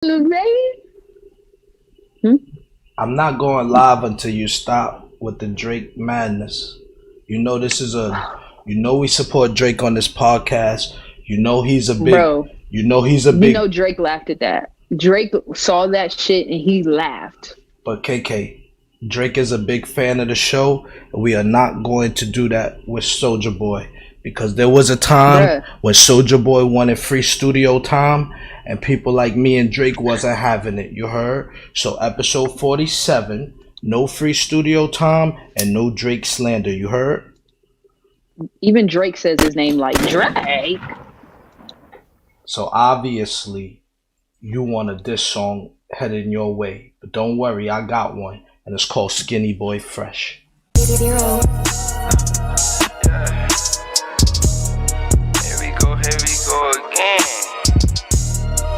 Look, baby. Hmm? I'm not going live until you stop with the Drake madness. You know this is you know we support Drake on this podcast. You know he's a big Bro, you know he's a big you know Drake laughed at that. Drake saw that shit and he laughed. But KK, Drake is a big fan of the show, and we are not going to do that with Soulja Boy. Because there was a time when Soulja Boy wanted free studio time, and people like me and Drake wasn't having it, you heard? So episode 47, no free studio time and no Drake slander, you heard? Even Drake says his name like Drake. So obviously, you want a diss song headed your way. But don't worry, I got one, and it's called Skinny Boy Fresh.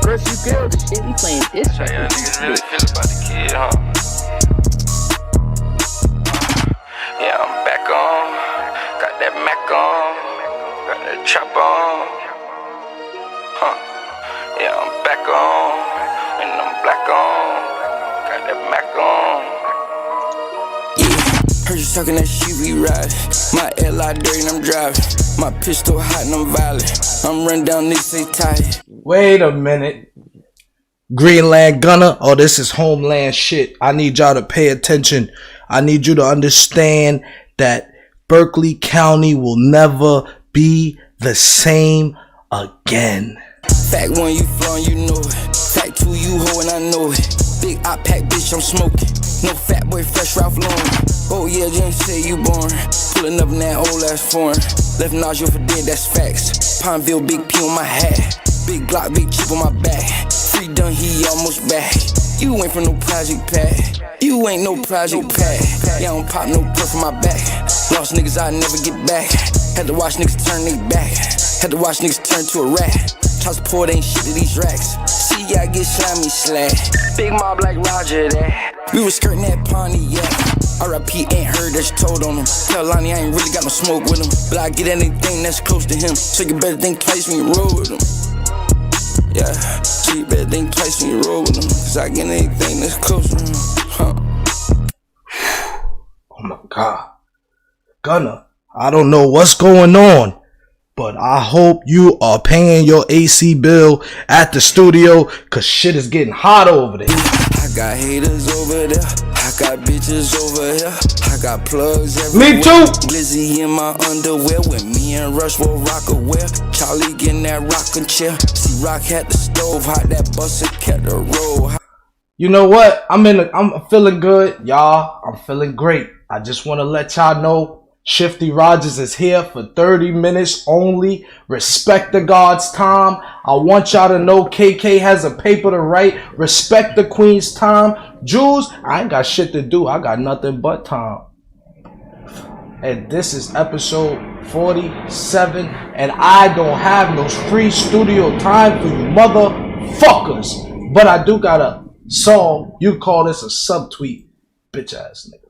First you killed the shit, we playing this How y'all niggas really feel about the kid, huh? Yeah, I'm back on. Got that Mac on. Got that chop on. Huh. Yeah, I'm back on. And I'm black on. Got that Mac on. Heard you talking that shit, we ride. My LI dirty and I'm driving. My pistol hot and I'm violent. I'm run down niggas, they tired. Wait a minute. Greenland Gunna, oh, this is homeland shit. I need y'all to pay attention. I need you to understand that Berkeley County will never be the same again. Fact one, you flowin', you know it. Fact two, you hoe and I know it. Big op pack, bitch, I'm smoking. No fat boy, fresh Ralph Lauren. Oh yeah, just say you born. Pulling up in that old ass foreign. Left nausea for dead, that's facts. Pineville, big P on my hat. Big Glock, big chip on my back. Free done, he almost back. You ain't from no project pad. You ain't no project pad. Yeah, I don't pop no perk from my back. Lost niggas, I never get back. Had to watch niggas turn they back. Had to watch niggas turn to a rat. Child support ain't shit to these racks. See, I get slimy slack. Big mob like Roger that. We was skirting that Pontiac. R.I.P. ain't heard that you told on him. Tell Lonnie I ain't really got no smoke with him. But I get anything that's close to him. So you better think twice when you roll with him. Yeah, so you better think twice when you roll with him. Cause I get anything that's close to him. Huh. Oh my God. Gunna, I don't know what's going on, but I hope you are paying your AC bill at the studio, cause shit is getting hot over there. I got haters over there. I got bitches over here. I got plugs everywhere. Me too. Glizzy in my underwear with me and Rush will rock aware. Charlie getting that rockin' chair. See Rock had the stove hot, that busted kept the roll. You know what? I'm feeling good, y'all. I'm feeling great. I just want to let y'all know Shifty Rogers is here for 30 minutes only. Respect the God's time. I want y'all to know KK has a paper to write. Respect the Queen's time. Julz, I ain't got shit to do. I got nothing but time. And this is episode 47. And I don't have no free studio time for you motherfuckers. But I do got a song. You call this a subtweet. Bitch ass nigga.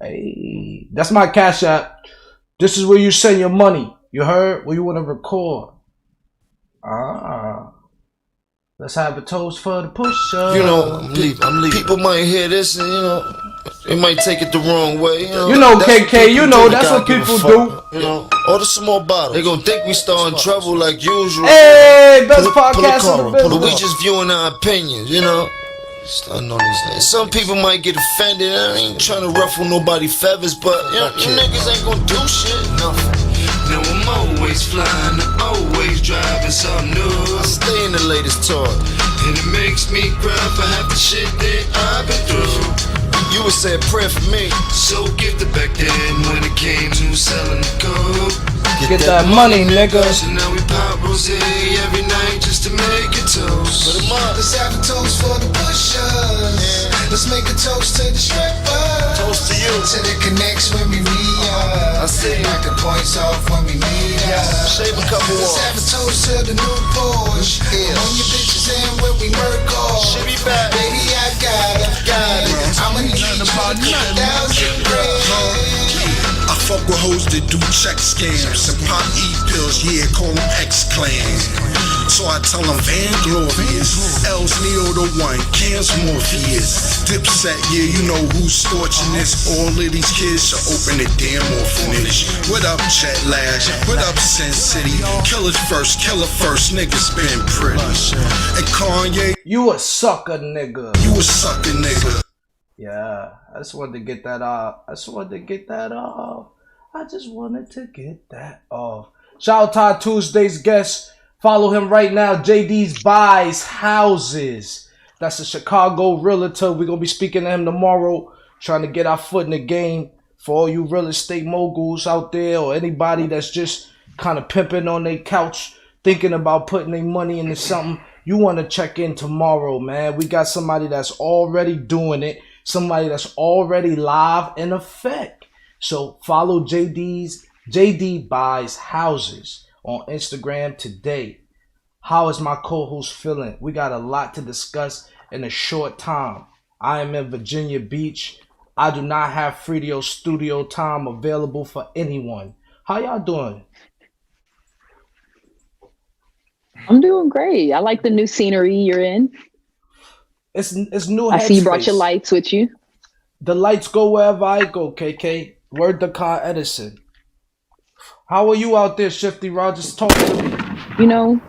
Hey, that's my Cash App. This is where you send your money. You heard? Where you want to record. Let's have a toast for the pusher. You know, I'm leaving. People might hear this and, they might take it the wrong way. You know KK, you know, that's what people do. You know, order some more bottles. They gonna think we starting trouble like usual. Hey, best podcast in the business. But we just viewing our opinions, you know. Starting on these things. Some people might get offended. I ain't trying to ruffle nobody's feathers, but you niggas ain't gonna do shit. Nothing. Now I'm always flying, I'm always driving something new. I stay in the latest toy, and it makes me cry for half the shit that I've been through. You would say a prayer for me. So gifted back then when it came to selling the coke. Get that money, nigga. So now we pop rosé every night just to make a toast. Let's have a toast for the pushers. Let's make a toast to the strippers. Toast to you. Till it connects when we re-up. I see. Knocking points off when we meet up. Shave a couple off. Let's have a toast to the new Porsche. On your bitches and when we work off. She be back. Baby, I got it. I'ma need you to 1,000 grand. fuck with hoes that do check scams and pop E-pills, yeah, call them X-Clan. So I tell them Van Glorious, L's Neo the one, Cam's Morpheus, Dipset, yeah, you know who's scorching this. All of these kids should open the damn orphanage. What up, Jet Lash? What up, Sin City? Killer first, niggas been pretty. And Kanye, you a sucker nigga. You a sucker nigga. Yeah, I just wanted to get that off. I just wanted to get that off. Shout out to Tuesday's guest. Follow him right now. JD's Buys Houses. That's a Chicago realtor. We're going to be speaking to him tomorrow. Trying to get our foot in the game. For all you real estate moguls out there, or anybody that's just kind of pimping on their couch, thinking about putting their money into something, you want to check in tomorrow, man. We got somebody that's already doing it. Somebody that's already live in effect. So follow JD Buys Houses on Instagram today. How is my co-host feeling? We got a lot to discuss in a short time. I am in Virginia Beach. I do not have Fredio studio time available for anyone. How y'all doing? I'm doing great. I like the new scenery you're in. It's new. I see you brought your lights with you. The lights go wherever I go, KK. Word to Con Edison. How are you out there, Shifty Rogers? Talk to me. You know,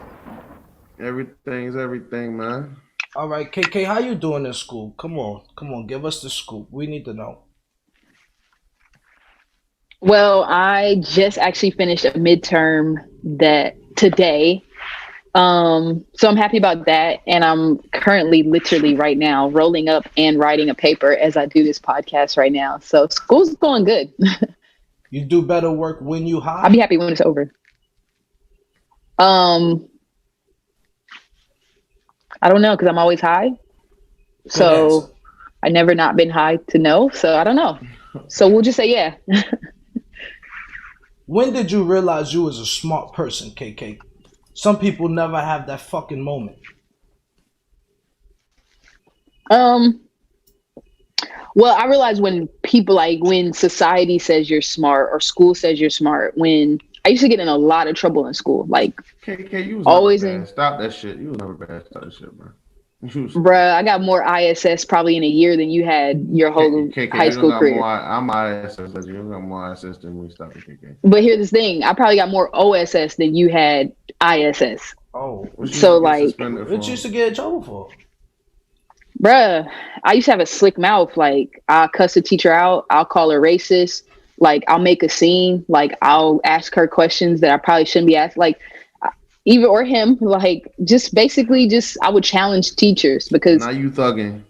everything's everything, man. All right, KK, how you doing in school? Come on, give us the scoop. We need to know. well, I just actually finished a midterm today. So I'm happy about that. And I'm currently literally right now rolling up and writing a paper as I do this podcast right now. So school's going good. You do better work when you high? I'll be happy when it's over. I don't know, because I'm always high. So I never not been high to know. So I don't know. So we'll just say yeah. When did you realize you was a smart person, KK? Some people never have that fucking moment. Well, I realized when people when society says you're smart or school says you're smart, when I used to get in a lot of trouble in school. Like, KK, you was always never bad. Stop that shit. You was never bad. Stop that shit, bro. Bruh, I got more ISS probably in a year than you had your whole high school career. I'm ISS, but you got more ISS than we. Stop it, KK. But here's the thing: I probably got more OSS than you had ISS. Oh, so like, what you used to get in trouble for? Bruh, I used to have a slick mouth. Like, I'll cuss a teacher out. I'll call her racist. Like, I'll make a scene. Like, I'll ask her questions that I probably shouldn't be asked. Like, even or him. Like, just basically, I would challenge teachers because. Now you thugging.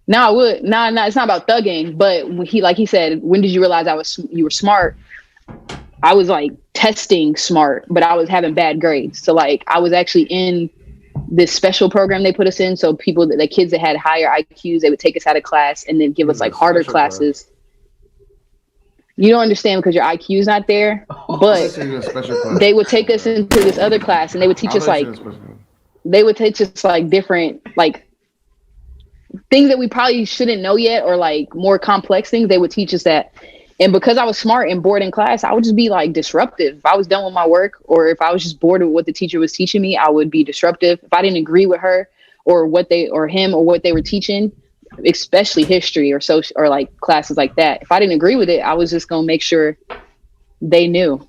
No, I would. No, it's not about thugging. But when he said, when did you realize you were smart? I was like testing smart, but I was having bad grades. So like, I was actually in this special program they put us in. So the kids that had higher IQs, they would take us out of class and then give us like harder classes. You don't understand because your IQ is not there, but they would take us into this other class and they would teach us like different, like things that we probably shouldn't know yet, or like more complex things. They would teach us that. And because I was smart and bored in class, I would just be like disruptive. If I was done with my work, or if I was just bored with what the teacher was teaching me, I would be disruptive. If I didn't agree with her or what they were teaching, especially history or social or like classes like that, if I didn't agree with it, I was just gonna make sure they knew.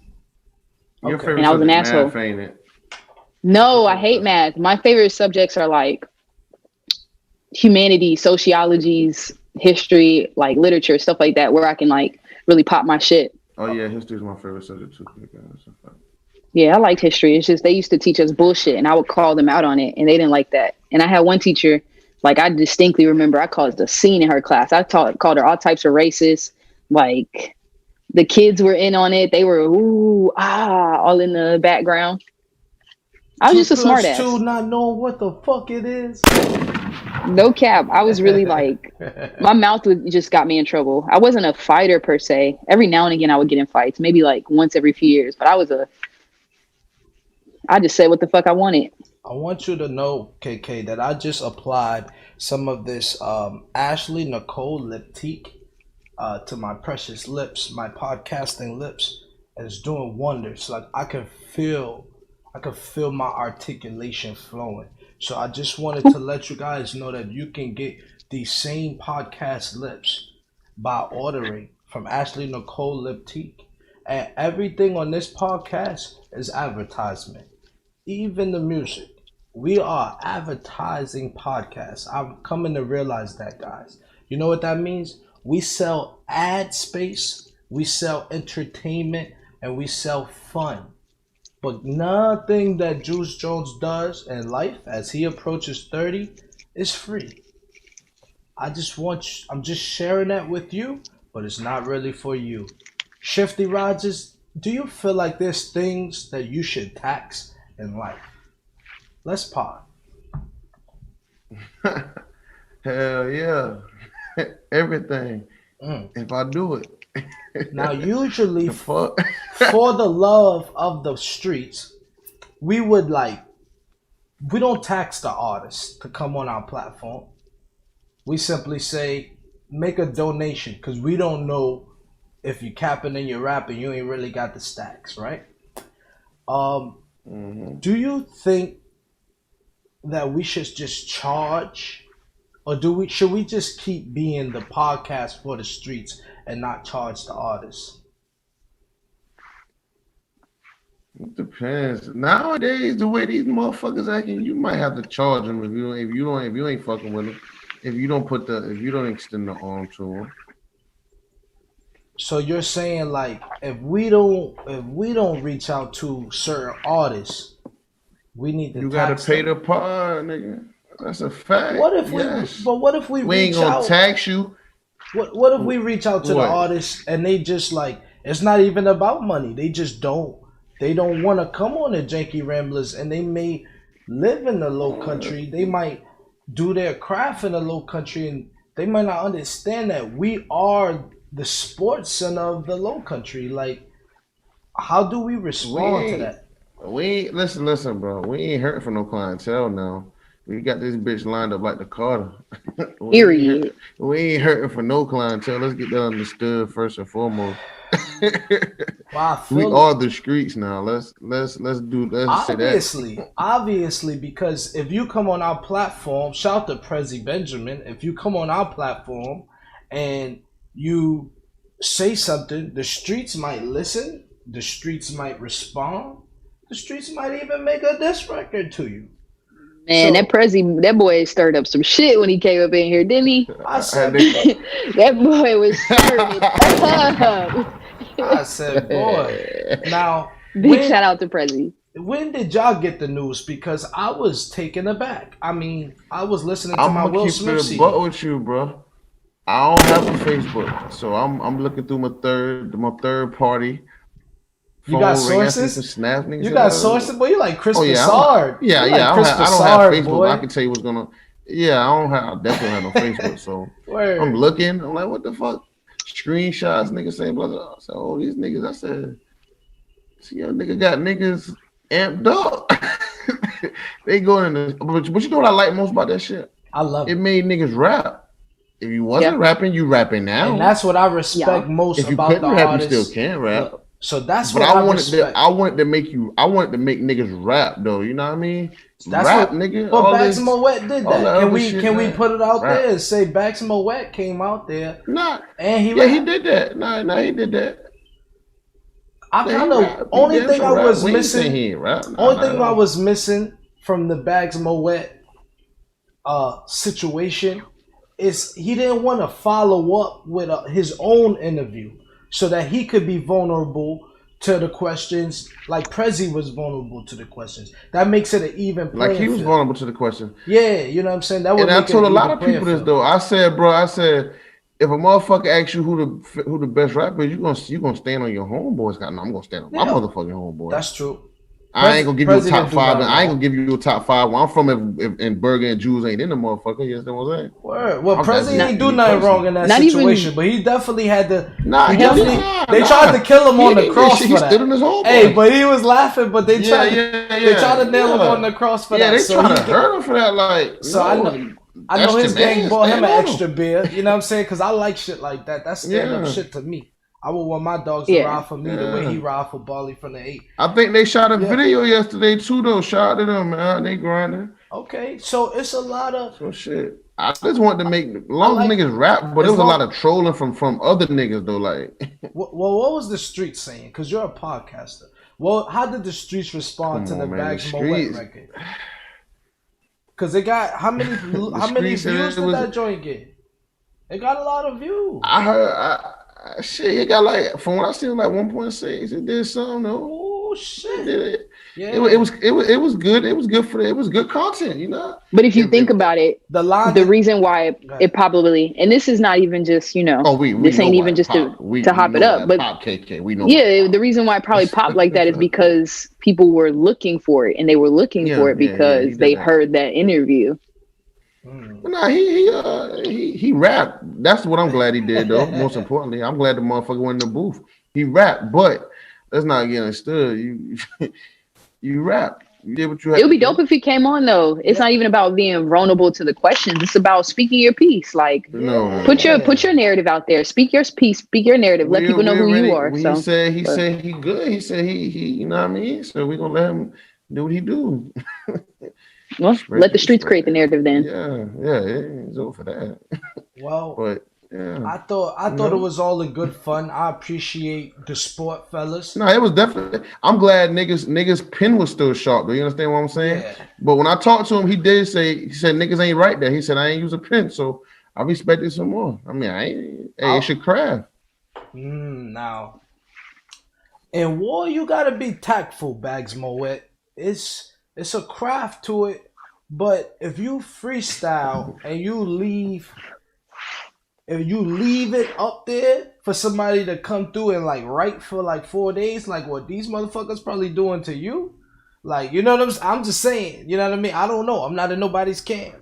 Okay. And I was an asshole. Math, ain't it? No, I hate math. My favorite subjects are like humanities, sociologies, history, like literature, stuff like that, where I can like really pop my shit. Oh yeah, history is my favorite subject too. Yeah, I liked history. It's just they used to teach us bullshit and I would call them out on it and they didn't like that. And I had one teacher, like I distinctly remember I caused a scene in her class. I called her all types of racists. Like the kids were in on it. They were all in the background. I was just a smart ass. 2 not knowing what the fuck it is. No cap. I was really like, my mouth just got me in trouble. I wasn't a fighter per se. Every now and again I would get in fights, maybe like once every few years, but I just said what the fuck I wanted. I want you to know, KK, that I just applied some of this Ashley Nicole Liptique to my precious lips, my podcasting lips, and it's doing wonders. Like I can feel my articulation flowing. So I just wanted to let you guys know that you can get these same podcast lips by ordering from Ashley Nicole Liptique. And everything on this podcast is advertisement. Even the music. We are advertising podcasts. I'm coming to realize that, guys. You know what that means? We sell ad space, we sell entertainment, and we sell fun. But nothing that Juice Jones does in life as he approaches 30 is free. I'm just sharing that with you, but it's not really for you. Shifty Rogers, do you feel like there's things that you should tax in life? Let's pod. Hell yeah. Everything. If I do it. Now, usually for the love of the streets, we don't tax the artists to come on our platform. We simply say, make a donation, because we don't know if you're capping and you're rapping, you ain't really got the stacks, right? Do you think that we should just charge, or should we just keep being the podcast for the streets and not charge the artists? It depends. Nowadays, the way these motherfuckers acting, you might have to charge them if you ain't fucking with them. If you don't extend the arm to them. So you're saying, like, if we don't reach out to certain artists, we need to. You gotta pay the pod, nigga. That's a fact. What if we ain't gonna tax you? What if we reach out to the artists and they just like, it's not even about money. They just don't want to come on the Janky Ramblers, and they may live in the low country. They might do their craft in the low country, and they might not understand that we are the sports center of the low country. Like, how do we respond to that? Listen, bro. We ain't hurting for no clientele now. We got this bitch lined up like the Carter. Period. We ain't hurting for no clientele. Let's get that understood first and foremost. We are the streets now. Let's say that. Obviously, because if you come on our platform, shout to PREZZY Benjamin. If you come on our platform and you say something, the streets might listen. The streets might respond. The streets might even make a diss record to you. Man, that PREZZY, that boy stirred up some shit when he came up in here, didn't he? I said, that boy was stirring it up. I said, boy. Now, big shout out to PREZZY. When did y'all get the news? Because I was taken aback. I mean, I was listening to my Will Smith CD. I'm gonna keep it a buck with you, bro. I don't have a Facebook, so I'm looking through my third party. You got sources? You got sources, boy. You like Chris Broussard. Yeah. I don't have Facebook. Boy. I can tell you what's gonna. Yeah, I definitely have no Facebook. So I'm looking. I'm like, what the fuck? Screenshots, niggas saying blah blah. So all these niggas, I said, see, your nigga got niggas amped up. They going in but you know what I like most about that shit? I love it. It made niggas rap. If you wasn't rapping, you rapping now. And that's what I respect most about the artists. You still can't rap. So that's what I respect. I wanted to make niggas rap though. You know what I mean? That's rap, what, nigga. But Bax Moet did that. Can we put it out rap. there and say Bax Moet came out there? And he did that. Nah, he did that. I kind of only thing I was missing. Only thing I was missing from the Bax Moet situation is he didn't want to follow up with his own interview so that he could be vulnerable to the questions, like PREZZY was vulnerable to the questions. That makes it an even playing Like he was vulnerable to the question. Yeah, you know what I'm saying? That would and I told a lot of people this though. I said, if a motherfucker asks you who the best rapper is, you gonna stand on your homeboys. No, I'm gonna stand on my motherfucking homeboys. That's true. I ain't gonna give you a top five. I ain't gonna give you a top five. Where I'm from, in Berger and Julz ain't in the motherfucker. You know what I'm saying? Word. Well, PREZZY ain't do nothing wrong in that situation, but he definitely had to. They tried to kill him on the cross for that. In his hey, but he was laughing. But they tried. They tried to nail him on the cross for that. Yeah, they tried to hurt him for that. Like, so I know his gang bought him an extra beer. You know what I'm saying? Because I like shit like that. That's stand-up shit to me. I would want my dogs to ride for me the way he ride for Barley from the 8. I think they shot a video yesterday too, though. Shout out to them, man. They grinding. Okay, so it's a lot of shit. I just wanted to make long niggas rap, but there was a lot of trolling from other niggas though. Like, well, what was the streets saying? Because you're a podcaster. Well, how did the streets respond to the Bags Moet record? Because they got how many views did that joint get? It got a lot of views. I heard. Shit, it got like, from what I seen, like 1.6. It did something though. Oh shit! It was good. It was good for it was good content, you know. But if you think about it, the reason why it probably, and this is not even just, you know, this ain't even just to hop it up, but Pop KK, we know. Yeah, the reason why it probably popped like that is because people were looking for it, and they were looking for it because they heard that interview. Nah, he rapped. That's what I'm glad he did, though. Most importantly, I'm glad the motherfucker went in the booth. He rapped, but let's not get understood. You rap. You did what you had. It would be dope if he came on, though. It's not even about being vulnerable to the questions. It's about speaking your piece. Like, put your narrative out there. Speak your piece. Speak your narrative. Let people know who you are. He said he good. He said he you know what I mean. So we're gonna let him do what he do. Well, let the streets create the narrative then. Yeah, it's over for that. Well, but yeah, I thought it was all in good fun. I appreciate the sport, fellas. No, it was definitely. I'm glad niggas pen was still sharp. Do you understand what I'm saying? Yeah. But when I talked to him, he said niggas ain't right there. He said I ain't use a pen, so I respected some more. I mean, it's your craft. Now, in war, you gotta be tactful, Bags Moet. It's a craft to it, but if you freestyle and you leave it up there for somebody to come through and like write for like 4 days, like what these motherfuckers probably doing to you, like, you know what I'm saying? I'm just saying, you know what I mean? I don't know. I'm not in nobody's camp,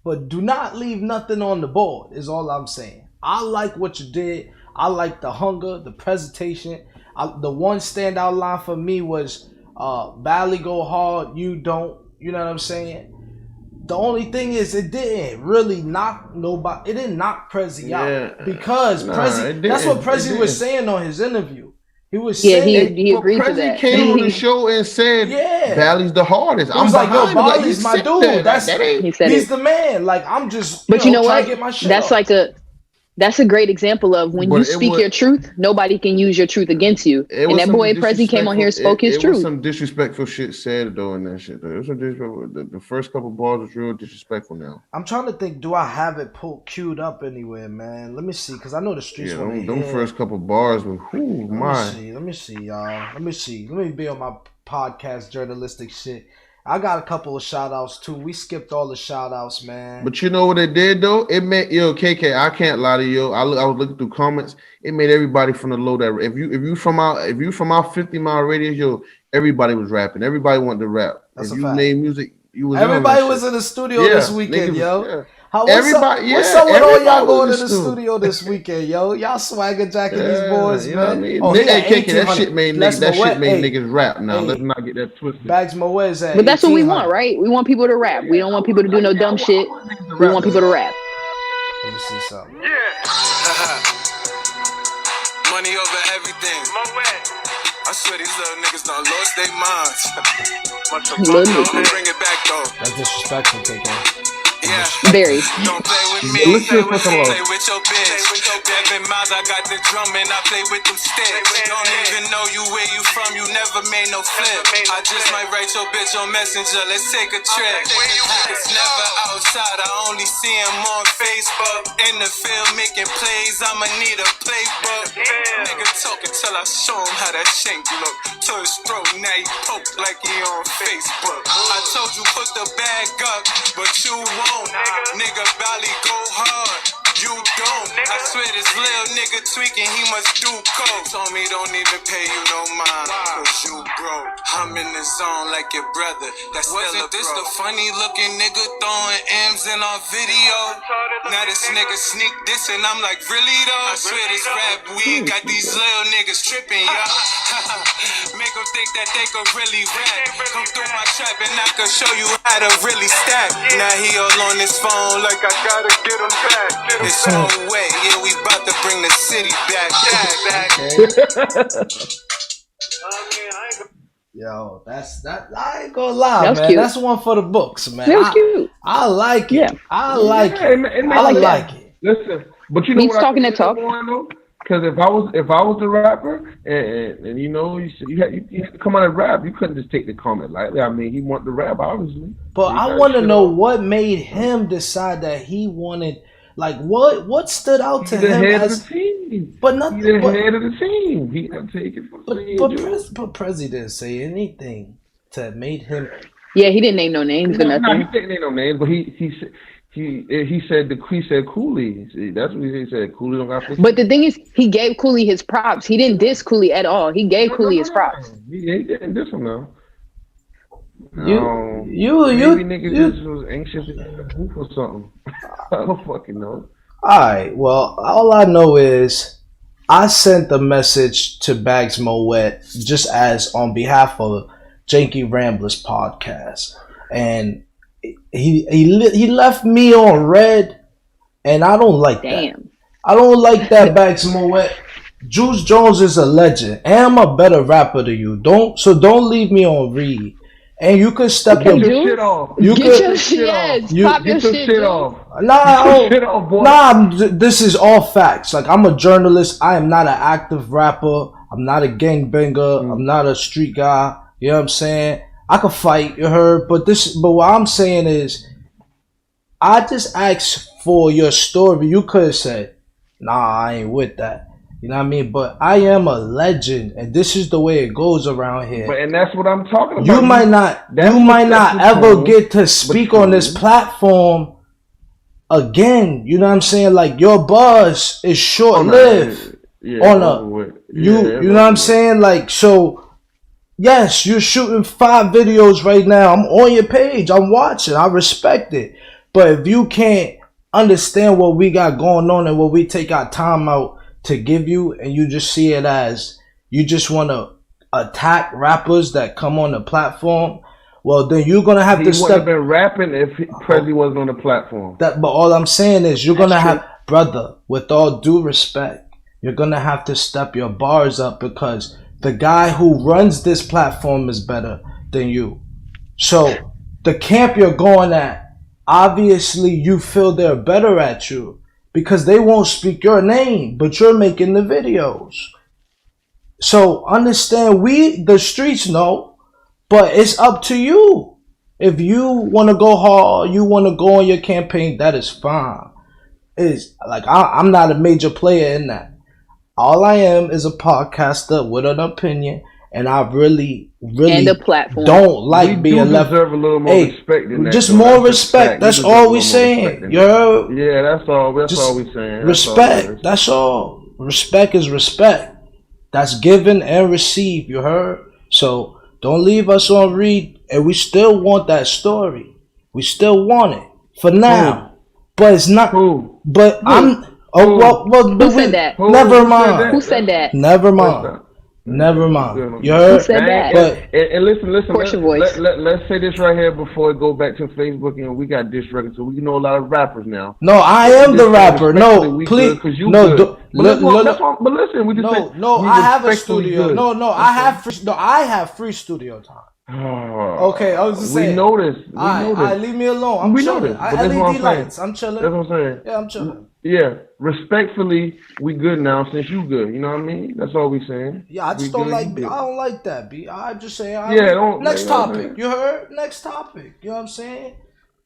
but do not leave nothing on the board is all I'm saying. I like what you did. I like the hunger, the presentation. The one standout line for me was Bally go hard, you don't. You know what I'm saying? The only thing is, it didn't really knock nobody. It didn't knock PREZZY out because PREZZY. That's what PREZZY was saying on his interview. He was saying he agreed to that. PREZZY came on the show and said, "Bally's the hardest." I was like, "Yo, Bally's my dude. He's the man." Like, I'm just. But you know what? To get my shit That's off. like That's a great example of when you speak your truth, nobody can use your truth against you. And that boy PREZZY came on here and spoke his truth. Was some disrespectful shit said though in that shit though. It was some disrespectful. The first couple bars was real disrespectful now. I'm trying to think, do I have it queued up anywhere, man? Let me see, because I know the streets want to them first couple bars were Let me see, y'all. Let me be on my podcast journalistic shit. I got a couple of shout outs too. We skipped all the shout outs, man. But you know what it did though? It made KK, I can't lie to you. I was looking through comments. It made everybody from the low that if you from our 50 mile radius, everybody was rapping. Everybody wanted to rap. That's if a you fact. made music, you was everybody was in the studio this weekend, yo. Yeah. What's up with all y'all going to the studio this weekend, yo? Y'all swagger jacking these boys, you man. know what I mean? That shit made niggas rap. Now let's not get that twisted. Bags Moet at But that's what we want, right? We want people to rap. We don't want people to do no dumb shit. We want people to rap. Let me see something. Money over everything. I swear these little niggas done lost their minds. Bring it back though. That's disrespectful, KK. Yeah. Very. Don't play with me, play with your bitch. 7 miles, I got the drum and I play with them sticks. Don't even know you where you from, you never made no flip. I just might write your bitch on Messenger, let's take a trip. It's never outside, I only see him on Facebook. In the field making plays, I'ma need a playbook. Nigga talking till I show him how that shank look. To his throat, now he poke like he on Facebook. I told you put the bag up, but you won't. Nigga Bally go hard, you don't. I swear this little nigga tweaking, he must do coke. Told me don't even pay you no mind, cause you broke. I'm in the zone like your brother, that's wasn't this the funny looking nigga throwing M's in our video? Now this nigga sneak this and I'm like, really though? I swear this rap weed got these little niggas tripping, y'all. Make them think that they could really rap. Come through my trap and I can show you how to really stack. Now he all on his phone like I gotta get him back. It's on the way, yeah, we about to bring the city back. Yo, that's that. I ain't gonna lie, man. Cute. That's one for the books, man. That was cute. I like it. Yeah. I like it. I like it. Listen, but you know He's what talking I that talk. Because if I was the rapper, and you know, you had to come out and rap, you couldn't just take the comment lightly. I mean, he wanted to rap, obviously. But I want to know what made him decide that he wanted. Like what stood out to him as the team? But nothing. He's the head of the team. He had to take it from the but PREZZY didn't say anything that made him. Yeah, he didn't name no names or nothing. No, he didn't name no names, but he said Cooley. See, that's what he said. Cooley don't got. But the thing is, he gave Cooley his props. He didn't diss Cooley at all. He gave Cooley his props. He didn't diss him though. Maybe niggas just was anxious to get in the booth or something. I don't fucking know. Alright, well, all I know is I sent the message to Bags Moet just as on behalf of Janky Ramblers podcast, and he left me on red, and I don't like that. I don't like that, Bags Moet. Jules Jones is a legend, and I'm a better rapper than you. Don't leave me on read. And you could step your shit off. You get your shit off. Pop your shit off. Nah, this is all facts. Like, I'm a journalist. I am not an active rapper. I'm not a gangbanger. I'm not a street guy. You know what I'm saying? I could fight, you heard. But what I'm saying is, I just asked for your story. You could have said, nah, I ain't with that. You know what I mean? But I am a legend, and this is the way it goes around here. And that's what I'm talking about. You might not ever get to speak on this platform again. You know what I'm saying? Like, your buzz is short lived. You know what I'm saying? Like, so yes, you're shooting 5 videos right now. I'm on your page. I'm watching. I respect it. But if you can't understand what we got going on and what we take our time out to give you, and you just see it as you just want to attack rappers that come on the platform, well, then you're gonna have to step. He wouldn't have been rapping if PREZZY wasn't on the platform. But all I'm saying is, you're gonna have, brother, with all due respect, you're gonna have to step your bars up, because the guy who runs this platform is better than you. So the camp you're going at, obviously you feel they're better at you, because they won't speak your name, but you're making the videos. So understand, the streets know, but it's up to you. If you want to go hard, you want to go on your campaign, that is fine. It's like, I'm not a major player in that. All I am is a podcaster with an opinion, and I really and a platform. Don't like being left. Deserve a little more respect than that. Just more respect. That's all we saying. Yeah, that's all. That's all we saying. Respect. That's all. Respect is respect. That's given and received. You heard? So don't leave us on read. And we still want that story. We still want it for now. But it's not. But I'm. Oh well. Who said that? Never mind. Who said that? Never mind. Never mind. You heard? Who said that? And listen. Let's say this right here before it go back to Facebook, and we got diss records, so we know a lot of rappers now. No, I am the rapper. No, please. No, but listen, we just I have a studio. No, I have free studio time. Okay, I was just saying. We know this. Leave me alone. I'm chilling. LED lights. I'm chilling. That's what I'm saying. Yeah, I'm chilling. Yeah, respectfully, we good now since you good. You know what I mean? That's all we saying. Yeah, I just don't like. I don't like that, B. I'm just saying. Next topic. You heard? Next topic. You know what I'm saying?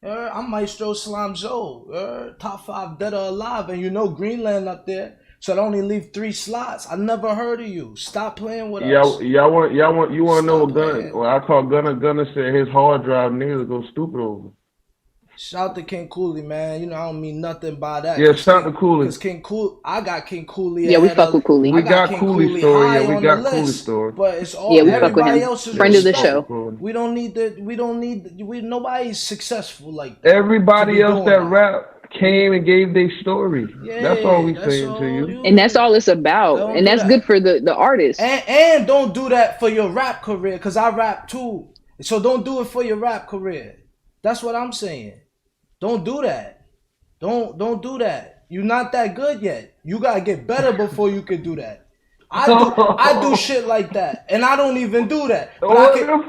I'm Maestro Slime Joe. Top 5 dead or alive, and you know Greenland up there. So I only leave 3 slots. I never heard of you. Stop playing with us. You want to know what Gunna? Well, I call Gunna. Gunna said his hard drive niggas go stupid over. Shout out to King Cooley, man. You know, I don't mean nothing by that. Yeah, shout out to Cooley. Because I got King Cooley. Yeah, we fuck with Cooley. We got Cooley story. Yeah, we got Cooley story. But it's all we fuck with him. Friend of the show. We don't need nobody's successful like that. Everybody else that rap, came and gave their story. Yeah, that's all we that's saying all to you. And that's all it's about. And that's good for the artist. And don't do that for your rap career, because I rap too. So don't do it for your rap career. That's what I'm saying. Don't do that. Don't do that. You're not that good yet. You gotta get better before you can do that. I do shit like that, and I don't even do that. But I can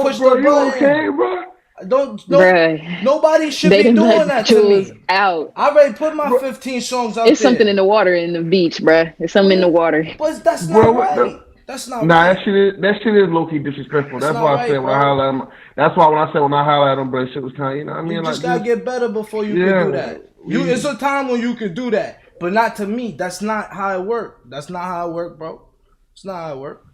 push the button. Okay, bro? Don't nobody should be doing that to me. Out. I already put my 15 songs out It's there. something in the water in the beach, bruh. It's something in the water. But that's not right. That's not nah, right. that shit is low key disrespectful. That's why I said when I holler at him. That's why when I holler at him, bro, shit was kind of, you know what I mean? You like, just gotta get better before you can do that. It's a time when you can do that, but not to me. That's not how it worked. That's not how it worked, bro. It's not how it worked.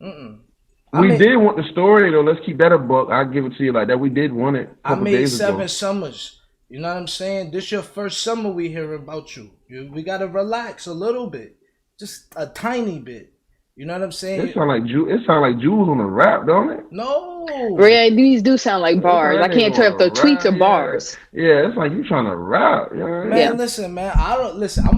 We did want the story though. Let's keep that a buck. I'll give it to you like that. We did want it. I made 7 summers. You know what I'm saying? This your first summer we hear about you. We gotta relax a little bit, just a tiny bit. You know what I'm saying? It sound like Julz on the rap, don't it? No. Yeah, these do sound like bars. I can't tell if the tweets are bars. Yeah, it's like you trying to rap. You know? Man, listen, man. I'm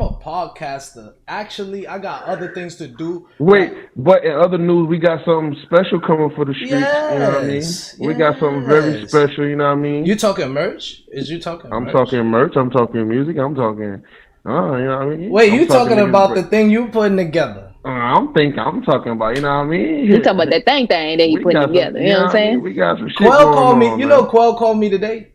a podcaster. Actually, I got other things to do. Wait, but in other news, we got something special coming for the streets. You know what I mean? We got something very special. You know what I mean? You talking merch? Is you talking? I'm talking merch. I'm talking music. I'm talking. You know what I mean? Wait, you talking about the thing you putting together? I'm talking about, you know what I mean? You talking about that thing that he putting together, you know what I'm saying? We got some shit Quell called me, on, you know Quell called me today?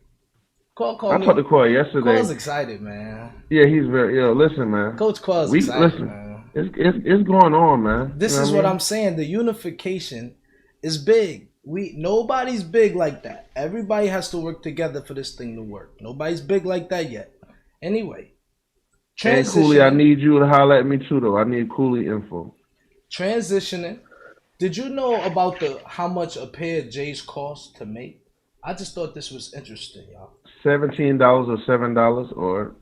I talked to Quell yesterday. Quell's excited, man. Yeah, he's very, listen, man. Coach Quell's excited, man. It's going on, man. This is what I'm saying. The unification is big. Nobody's big like that. Everybody has to work together for this thing to work. Nobody's big like that yet. Anyway. And Cooley, I need you to holler at me too, though. I need Cooley info. Transitioning. Did you know about how much a pair of J's cost to make? I just thought this was interesting, y'all. $17 or $7 or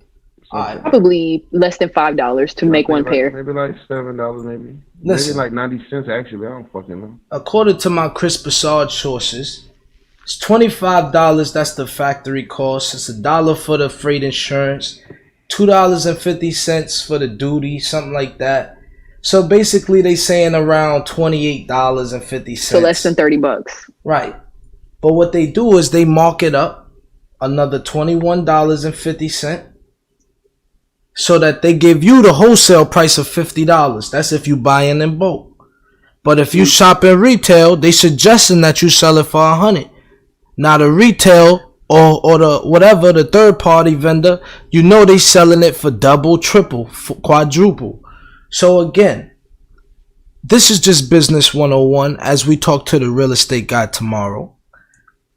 probably less than $5 to make one pair. Maybe like $7, maybe. Listen, maybe like 90 cents actually. I don't fucking know. According to my Chris Broussard sources, it's $25. That's the factory cost. It's $1 for the freight insurance. $2.50 for the duty, something like that. So basically, they saying around $28.50. So less than $30. Right. But what they do is they mark it up another $21.50, so that they give you the wholesale price of $50. That's if you buy in bulk. But if you shop in retail, they suggesting that you sell it for $100. Now the retail or the whatever, the third party vendor, you know they selling it for double, triple, quadruple. So again, this is just business 101 as we talk to the real estate guy tomorrow.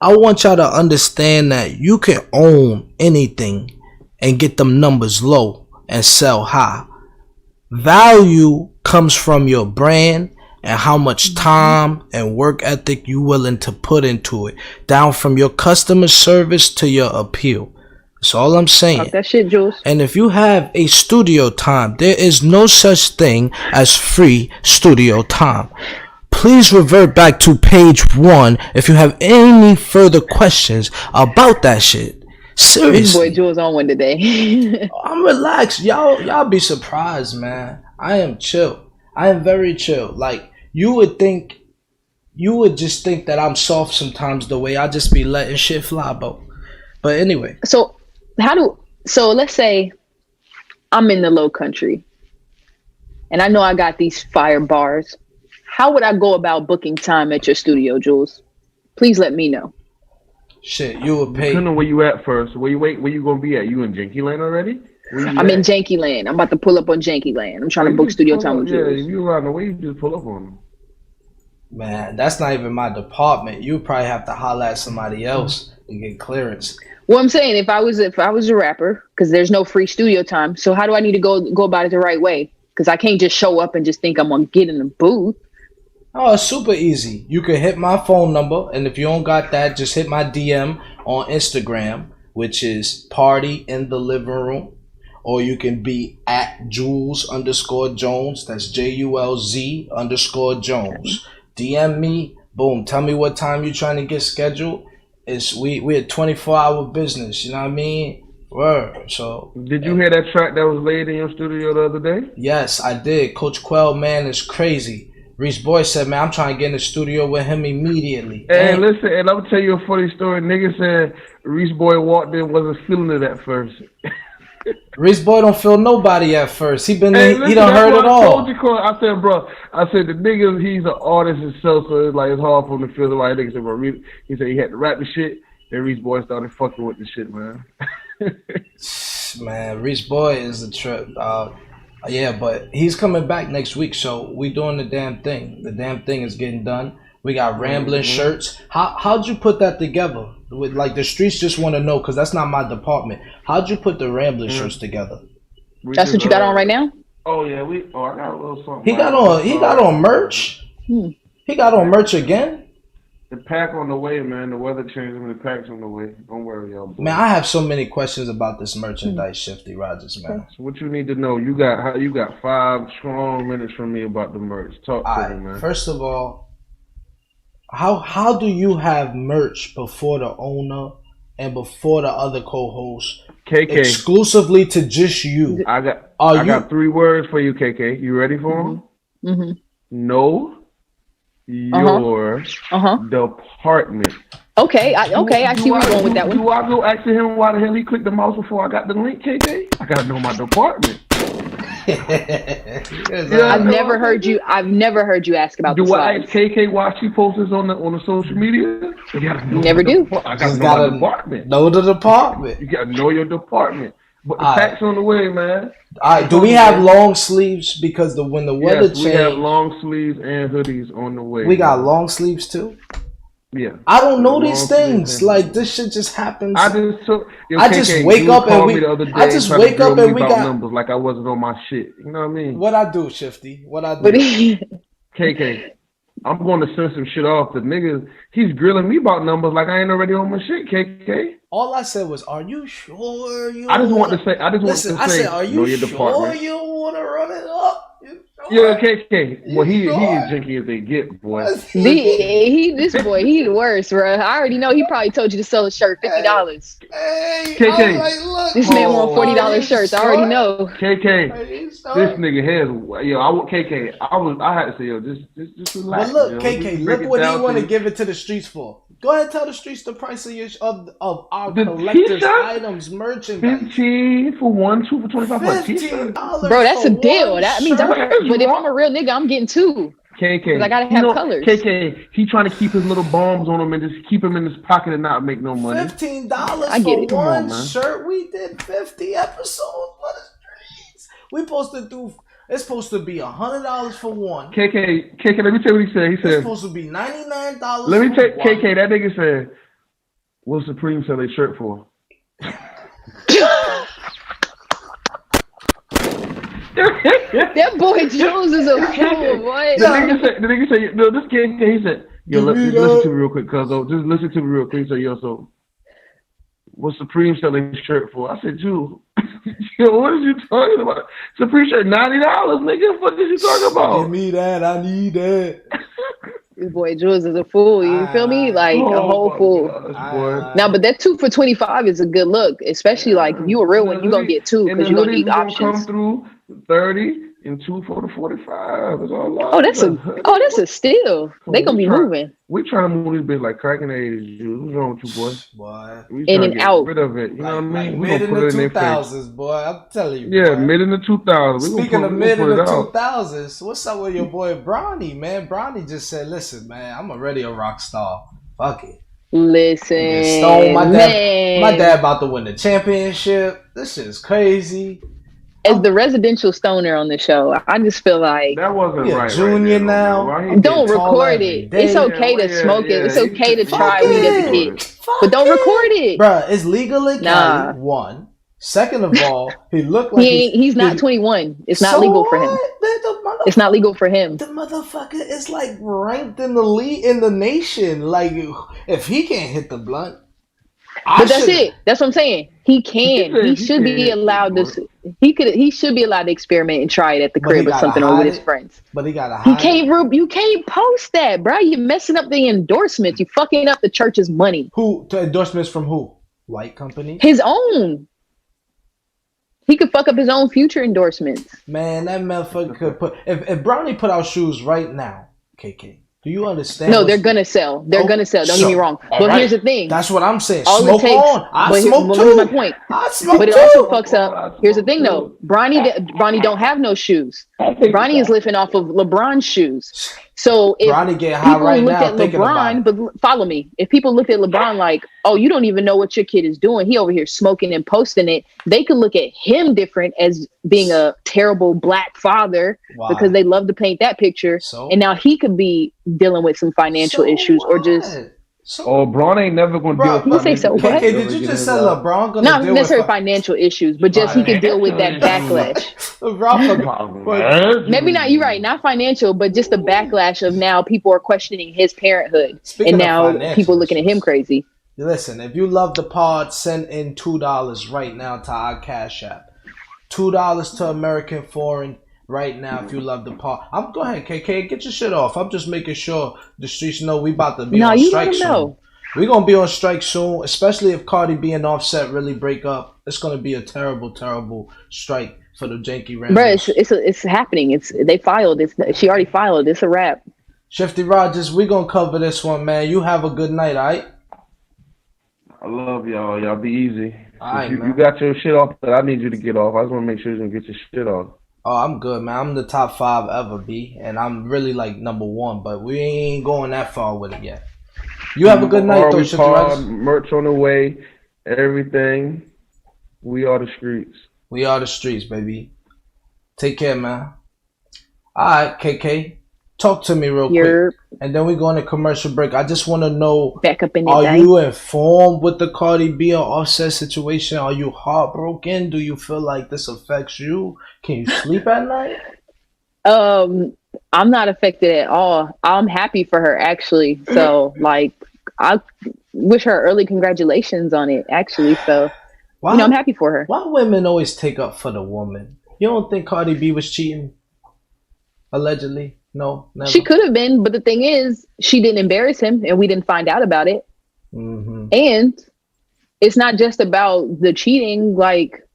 I want y'all to understand that you can own anything and get them numbers low and sell high. Value comes from your brand and how much time and work ethic you willing to put into it, down from your customer service to your appeal. That's all I'm saying. Talk that shit, Julz. And if you have a studio time, there is no such thing as free studio time. Please revert back to page 1 if you have any further questions about that shit. Seriously. This boy Julz on one today. I'm relaxed. Y'all be surprised, man. I am chill. I am very chill. Like, you would just think that I'm soft sometimes the way I just be letting shit fly, bro. But anyway. So let's say I'm in the low country and I know I got these fire bars. How would I go about booking time at your studio, Julz? Please let me know. Shit, you would pay. I don't know where you at first. Where you gonna be at? You in Janky Land already? I'm in Janky Land. I'm about to pull up on Janky Land. I'm trying to book studio time with you. Yeah, if you around the way, you just pull up on them. Man, that's not even my department. You probably have to holler at somebody else and get clearance. Well, I'm saying if I was a rapper, because there's no free studio time. So how do I need to go about it the right way? Because I can't just show up and just think I'm gonna get in the booth. Oh, it's super easy. You can hit my phone number, and if you don't got that, just hit my DM on Instagram, which is PartyInTheLivingRoom. Or you can be at Julz_Jones. That's JULZ_Jones. DM me. Boom. Tell me what time you're trying to get scheduled. We're a 24-hour business. You know what I mean? Word. So did you hear that track that was laid in your studio the other day? Yes, I did. Coach Quell, man, is crazy. Reese Boy said, man, I'm trying to get in the studio with him immediately. Hey, listen, and I'm gonna tell you a funny story. Nigga said Reese Boy walked in, wasn't feeling it at first. Reese Boy don't feel nobody at first. He done heard it all. I said, bro, the nigga, he's an artist himself, so it's like it's hard for him to feel the right. Nigga said, bro, he said he had to rap the shit. Then Reese Boy started fucking with the shit, man. Man, Reese Boy is a trip. Yeah, but he's coming back next week, so we doing the damn thing. The damn thing is getting done. We got Rambling shirts. How'd you put that together? With like the streets just want to know because that's not my department. How'd you put the Rambling shirts together? That's what you got on right now? Oh yeah, I got a little something. He got on merch. He got on merch again. The pack on the way, man. The weather changing. The pack's on the way. Don't worry, y'all. Boy. Man, I have so many questions about this merchandise, Shifty Rogers, man. So what you need to know? You got 5 strong minutes from me about the merch. Talk to me, man. First of all, how do you have merch before the owner and before the other co-hosts? KK. Exclusively to just you. I got 3 words for you, KK. You ready for them? No. Your department. Okay, I see where you're going with that one. Do I go asking him why the hell he clicked the mouse before I got the link, KK? I gotta know my department. I've never heard you ask about. Do I ask KK why she posts on the social media? You never do. I gotta know my department. Know the department. You gotta know your department. But the pack's on the way, man. All right. Do we have long sleeves? Because when the weather changed, we have long sleeves and hoodies on the way. We got long sleeves too. Yeah. I don't know these things. Like this shit just happens. I just wake up and we got numbers like I wasn't on my shit. You know what I mean? What I do, Shifty? What I do? KK. I'm going to send some shit off. The nigga, he's grilling me about numbers like I ain't already on my shit, KK. All I said was, "Are you sure you?" I just want to say, I said, "Are you sure you want to run it up?" Yeah, KK. Well, he is janky as they get, boy. This boy, he's worse, bro. I already know. He probably told you to sell a shirt $50. Hey, KK, like, this man want $40 shirts. I already know. KK, this nigga has. Yo, I had to say, yo, just relax. But look, KK, look what he want to give it to the streets for. Go ahead, tell the streets the price of our collector's items, merchandise. 15 for 1, 2 for 25 for a t-shirt. Bro, that's a deal. That means but if I'm a real nigga, I'm getting 2. KK, I gotta have colors. KK, he trying to keep his little bombs on him and just keep him in his pocket and not make no money. $15 for one shirt. We did 50 episodes. What is streets? We supposed to do. It's supposed to be $100 for one. KK, let me tell you what he said. He said it's supposed to be $99. Let me take KK. That nigga said, "What Supreme sell a shirt for?" That boy Julz is a fool, boy. The nigga said, no, this KK, he said, yo, listen to me real quick, cuz, just listen to me real quick. He said, yo, so, what Supreme selling a shirt for? I said, Julz, yo, what are you talking about? Supreme shirt, $90, nigga. What is you talking about? Give me that. I need that. This boy Julz is a fool. You feel me? Like a whole fool. Now, but that 2 for $25 is a good look, especially like if you a real one, you gonna get 2 because you gonna need options. Come through 30 and 2 for the 45. That's all. That's a steal. They gonna be moving. We trying to move this bitch like cracking the 80s. What's wrong with you, boy? We in and out. Rid of it. You know what I mean? Mid in the 2000s, boy. I'm telling you. Yeah, mid in the 2000s. Speaking of mid in the 2000s, what's up with your boy BRONNY, man? BRONNY just said, "Listen, man, I'm already a rock star. Fuck it." Listen, my dad about to win the championship. This shit is crazy. As the residential stoner on the show, I just feel like that wasn't right. Junior now. Don't record it. It's okay to smoke it. It's okay to try weed as a kid, but don't record it, bruh. It's legal in Cali. 1. Second of all, he looked like he's not 21. It's not legal for him. It's not legal for him. The motherfucker is like ranked in the league in the nation. Like if he can't hit the blunt. But that's it. That's what I'm saying. He can. He should be allowed to. He should be allowed to experiment and try it at the crib or something or with his friends. But he gotta hide. You can't post that, bro. You're messing up the endorsements. You fucking up the church's money. Who? Endorsements from who? White company? His own. He could fuck up his own future endorsements. Man, that motherfucker could put. If Brownie put out shoes right now, KK, do you understand? No, they're gonna sell. They're gonna sell. Don't get me wrong. But here's the thing. That's what I'm saying. All Smoke it takes, on. I smoke too. Here's my point. I smoke but it too. also fucks up. Here's the thing, though. Bronny don't have no shoes. Bronny is living off of LeBron's shoes. So if people looked at LeBron, but follow me. If people looked at LeBron like, oh, you don't even know what your kid is doing. He over here smoking and posting it. They could look at him different as being a terrible black father because they love to paint that picture. And now he could be dealing with some financial issues or just. Bron ain't never gonna deal with. You say so? What? Okay, did you just say LeBron gonna not deal necessarily with financial issues, but just he could deal with that backlash. Maybe not. You're right. Not financial, but just the backlash of now people are questioning his parenthood, and now people looking at him crazy. Listen, if you love the pod, send in $2 right now to our Cash App. $2 to American Foreign. Right now, if you love the pod, go ahead, KK, get your shit off. I'm just making sure the streets know we about to be on strike soon. We're gonna be on strike soon, especially if Cardi B and Offset really break up. It's gonna be a terrible, terrible strike for the Janky Ramblers. Bro, it's happening. They filed. She already filed. It's a wrap. Shifty Rogers, we gonna cover this one, man. You have a good night, all right? I love y'all. Y'all be easy. All right, you got your shit off, but I need you to get off. I just want to make sure you can get your shit off. Oh, I'm good, man. I'm the top 5 ever, B. And I'm really like number 1, but we ain't going that far with it yet. You have a good night, though, Shifty Rogers. Merch on the way. Everything. We are the streets. We are the streets, baby. Take care, man. All right, KK. Talk to me real quick. And then we go on a commercial break. I just want to know, are you informed with the Cardi B or Offset situation? Are you heartbroken? Do you feel like this affects you? Can you sleep at night? I'm not affected at all. I'm happy for her, actually. So, like, I wish her early congratulations on it, actually. So, I'm happy for her. Why women always take up for the woman? You don't think Cardi B was cheating? Allegedly? No, never. She could have been, but the thing is, she didn't embarrass him, and we didn't find out about it. Mm-hmm. And it's not just about the cheating. Like,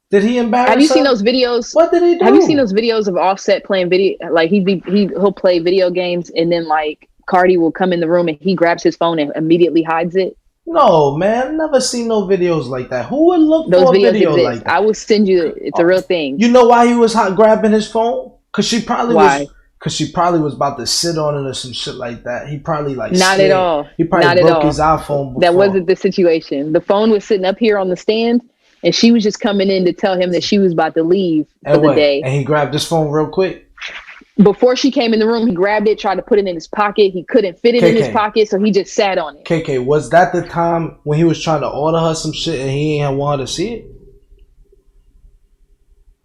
did he embarrass her? Have you seen those videos? What did he do? Have you seen those videos of Offset playing video? Like he'll play video games, and then like Cardi will come in the room and he grabs his phone and immediately hides it. No, man, never seen no videos like that. Who would look for a video like that? I will send you. It's a real thing. You know why he was grabbing his phone? Because she probably was about to sit on it or some shit like that. He probably not at all. He probably broke his iPhone before. That wasn't the situation. The phone was sitting up here on the stand, and she was just coming in to tell him that she was about to leave for the day. And he grabbed his phone real quick. Before she came in the room, he grabbed it, tried to put it in his pocket. He couldn't fit it in his pocket, so he just sat on it. KK, was that the time when he was trying to order her some shit and he ain't want her to see it?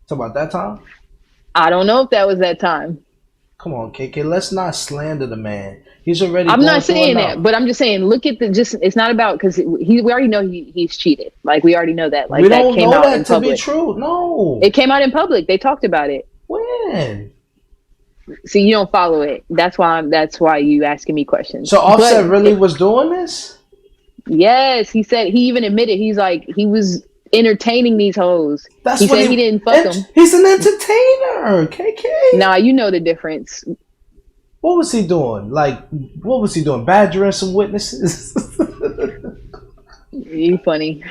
Talk about that time? I don't know if that was that time. Come on, KK, let's not slander the man. He's already. I'm not saying that, but I'm just saying, look at it's not about, because we already know he's cheated. Like, we already know that. Like, we that don't came know out that in to public. be true. No, it came out in public. They talked about it. When? See, you don't follow it. That's why you asking me questions. So Offset really was doing this? Yes, he said. He even admitted. He's like, he was entertaining these hoes. He said he didn't fuck them. He's an entertainer, KK. Nah, you know the difference. What was he doing? What was he doing? Badgering some witnesses? You funny.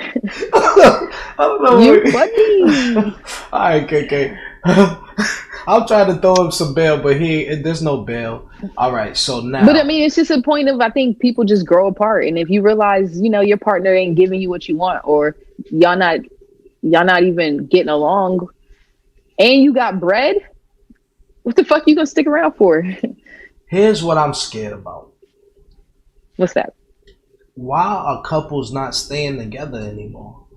I don't know. You funny. All right, KK. I'm trying to throw him some bail, but there's no bail. All right, so now. But I mean, it's just a point of, I think people just grow apart, and if you realize, your partner ain't giving you what you want, or y'all not even getting along, and you got bread, what the fuck you gonna stick around for? Here's what I'm scared about. What's that? Why are couples not staying together anymore?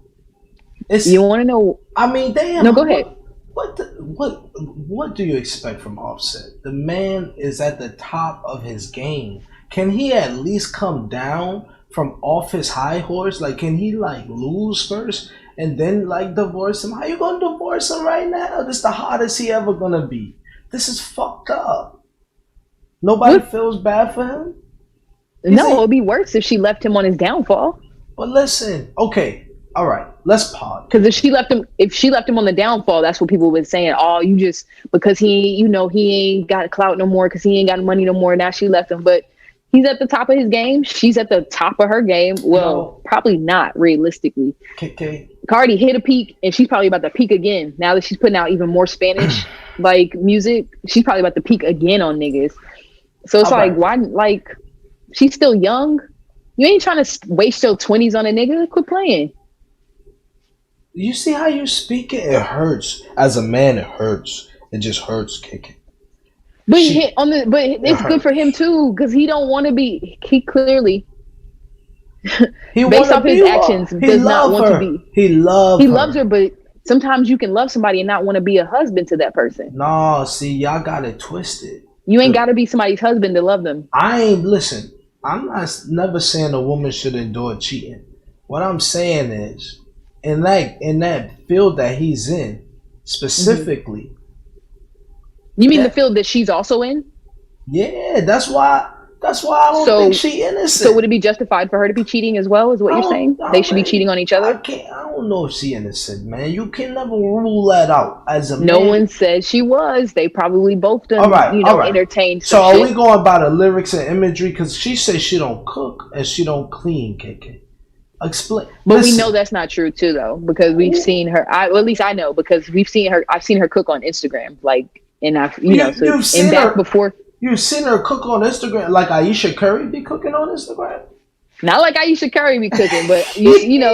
You want to know? I mean, damn. No, go ahead. What do you expect from Offset? The man is at the top of his game. Can he at least come down from off his high horse? Like, can he lose first and then divorce him? How you gonna divorce him right now? This is the hottest he ever gonna be. This is fucked up. Nobody feels bad for him? No, it would be worse if she left him on his downfall. But listen, okay, all right. Let's pause. Because if she left him on the downfall, that's what people were saying. Oh, you just because he ain't got clout no more because he ain't got money no more. Now she left him, but he's at the top of his game. She's at the top of her game. Well, probably not realistically. Okay. Cardi hit a peak, and she's probably about to peak again. Now that she's putting out even more Spanish like music, she's probably about to peak again on niggas. So it's why? Like, she's still young. You ain't trying to waste your 20s on a nigga. Quit playing. You see how you speak it? It hurts. As a man, it hurts. It just hurts, kicking. But it's good for him too, because he don't want to be. He clearly, based off his actions, does not want to be. He loves her, but sometimes you can love somebody and not want to be a husband to that person. No, see, y'all got it twisted. You ain't got to be somebody's husband to love them. Listen. I'm never saying a woman should endure cheating. What I'm saying is, in that field that he's in, specifically. You mean the field that she's also in? Yeah, that's why I don't think she innocent. So would it be justified for her to be cheating as well, is what you're saying? They should be cheating on each other? I don't know if she innocent, man. You can never rule that out as a man. No one said she was. They probably both done, entertained. So are we going by the lyrics and imagery? Because she says she don't cook and she don't clean, KK. Explain. But we know that's not true too, though, because we've seen her. At least I know, because we've seen her. I've seen her cook on Instagram, before. You've seen her cook on Instagram, like Aisha Curry be cooking on Instagram. Not like Aisha Curry be cooking, but you know.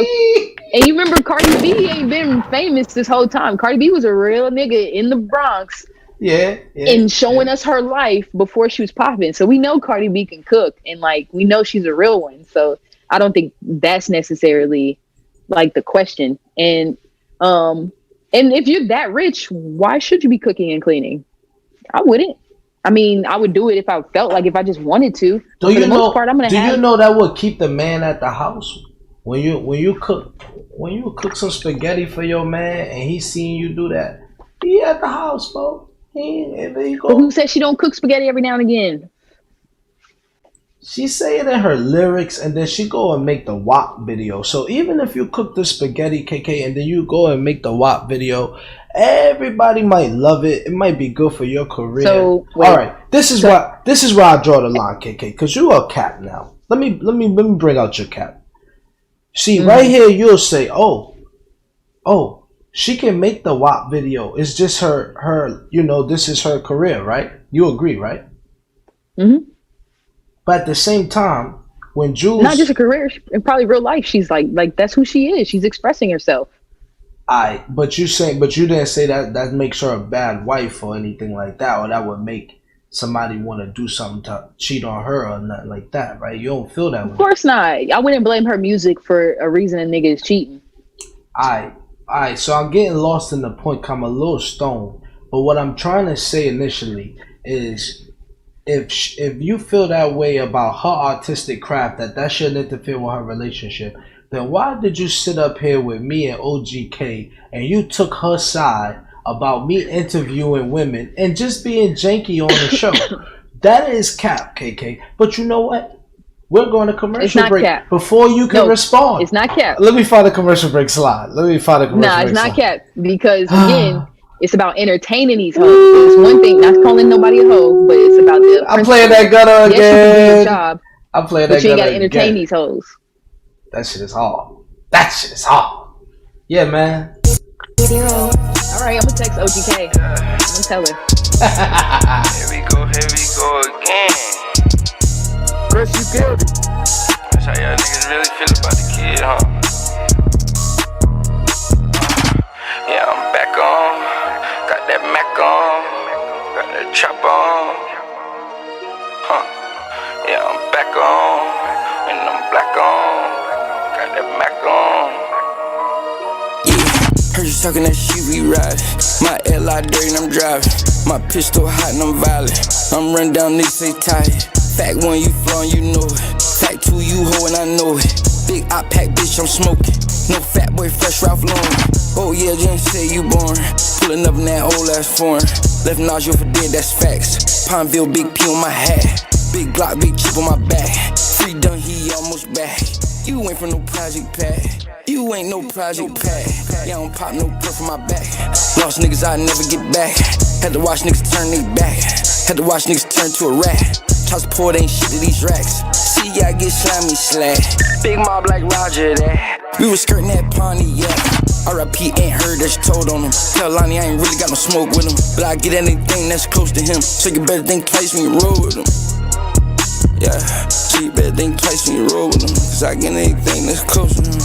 And you remember Cardi B ain't been famous this whole time. Cardi B was a real nigga in the Bronx. Yeah. And showing us her life before she was popping. So we know Cardi B can cook, and like we know she's a real one. So I don't think that's necessarily like the question. And if you're that rich, why should you be cooking and cleaning? I wouldn't. I mean, I would do it if I felt like, if I just wanted to. Do you know that would keep the man at the house? When you cook some spaghetti for your man and he seeing you do that, he at the house, bro. But who said she don't cook spaghetti every now and again? She say it in her lyrics, and then she go and make the WAP video. So even if you cook the spaghetti, KK, and then you go and make the WAP video, everybody might love it. It might be good for your career. So all right, this is where I draw the line, KK, because you are a cap now. Let me bring out your cap. See, right here, you'll say, oh, she can make the WAP video. It's just her, this is her career, right? You agree, right? Mm-hmm. But at the same time, when Julz, not just a career, and probably real life, she's like that's who she is. She's expressing herself. But you didn't say that makes her a bad wife or anything like that, or that would make somebody want to do something to cheat on her or nothing like that, right? You don't feel that way. Of course not. I wouldn't blame her music for a reason a nigga is cheating. Alright, so I'm getting lost in the point, I'm a little stoned. But what I'm trying to say initially is, if you feel that way about her artistic craft, that shouldn't interfere with her relationship, then why did you sit up here with me and OGK and you took her side about me interviewing women and just being janky on the show? That is cap, KK. But you know what? We're going to commercial break cap. Before you can respond. It's not cap. Let me find a commercial break slide. It's not cap, because again, it's about entertaining these hoes. It's one thing, not calling nobody a hoe, but it's about the. I'm playing that Gunna again. Yes, you can do your job. I'm playing that Gunna again. But you ain't got to entertain these hoes. That shit is hard. Yeah, man. All right, I'm gonna text OGK. I'm gonna tell her. Here we go again. Chris, you killed it. That's how y'all niggas really feel about the kid, huh? Yeah, I'm back on. Got that Mac on. Got that trap on. Yeah, I'm back on. And I'm black on. Got that Mac on. Yeah, heard you talking that shit, we ride. My LI dirty and I'm driving. My pistol hot and I'm violent. I'm run down, niggas say tired. Fact one, you flawin', you know it. Fact two, you hoe and I know it. Big op pack, bitch, I'm smoking. No fat boy, fresh Ralph Lauren. Oh yeah, just say you born. Pulling up in that old ass foreign. Left nostril for dead, that's facts. Pineville, big P on my hat. Big Glock, big chip on my back. Free done, he almost back. You ain't from no project pack. You ain't no project pack. You don't pop no perk from my back. Lost niggas I never get back. Had to watch niggas turn they back. Had to watch niggas turn to a rat. Transport ain't shit to these racks. See, I get slimy slack. Big mob like Roger that. We was skirting that Pontiac. R.I.P. ain't heard that you told on him. Tell Lonnie I ain't really got no smoke with him. But I get anything that's close to him. So you better think twice when you roll with him. Yeah, so you better think twice when you roll with him. Cause I get anything that's close to him.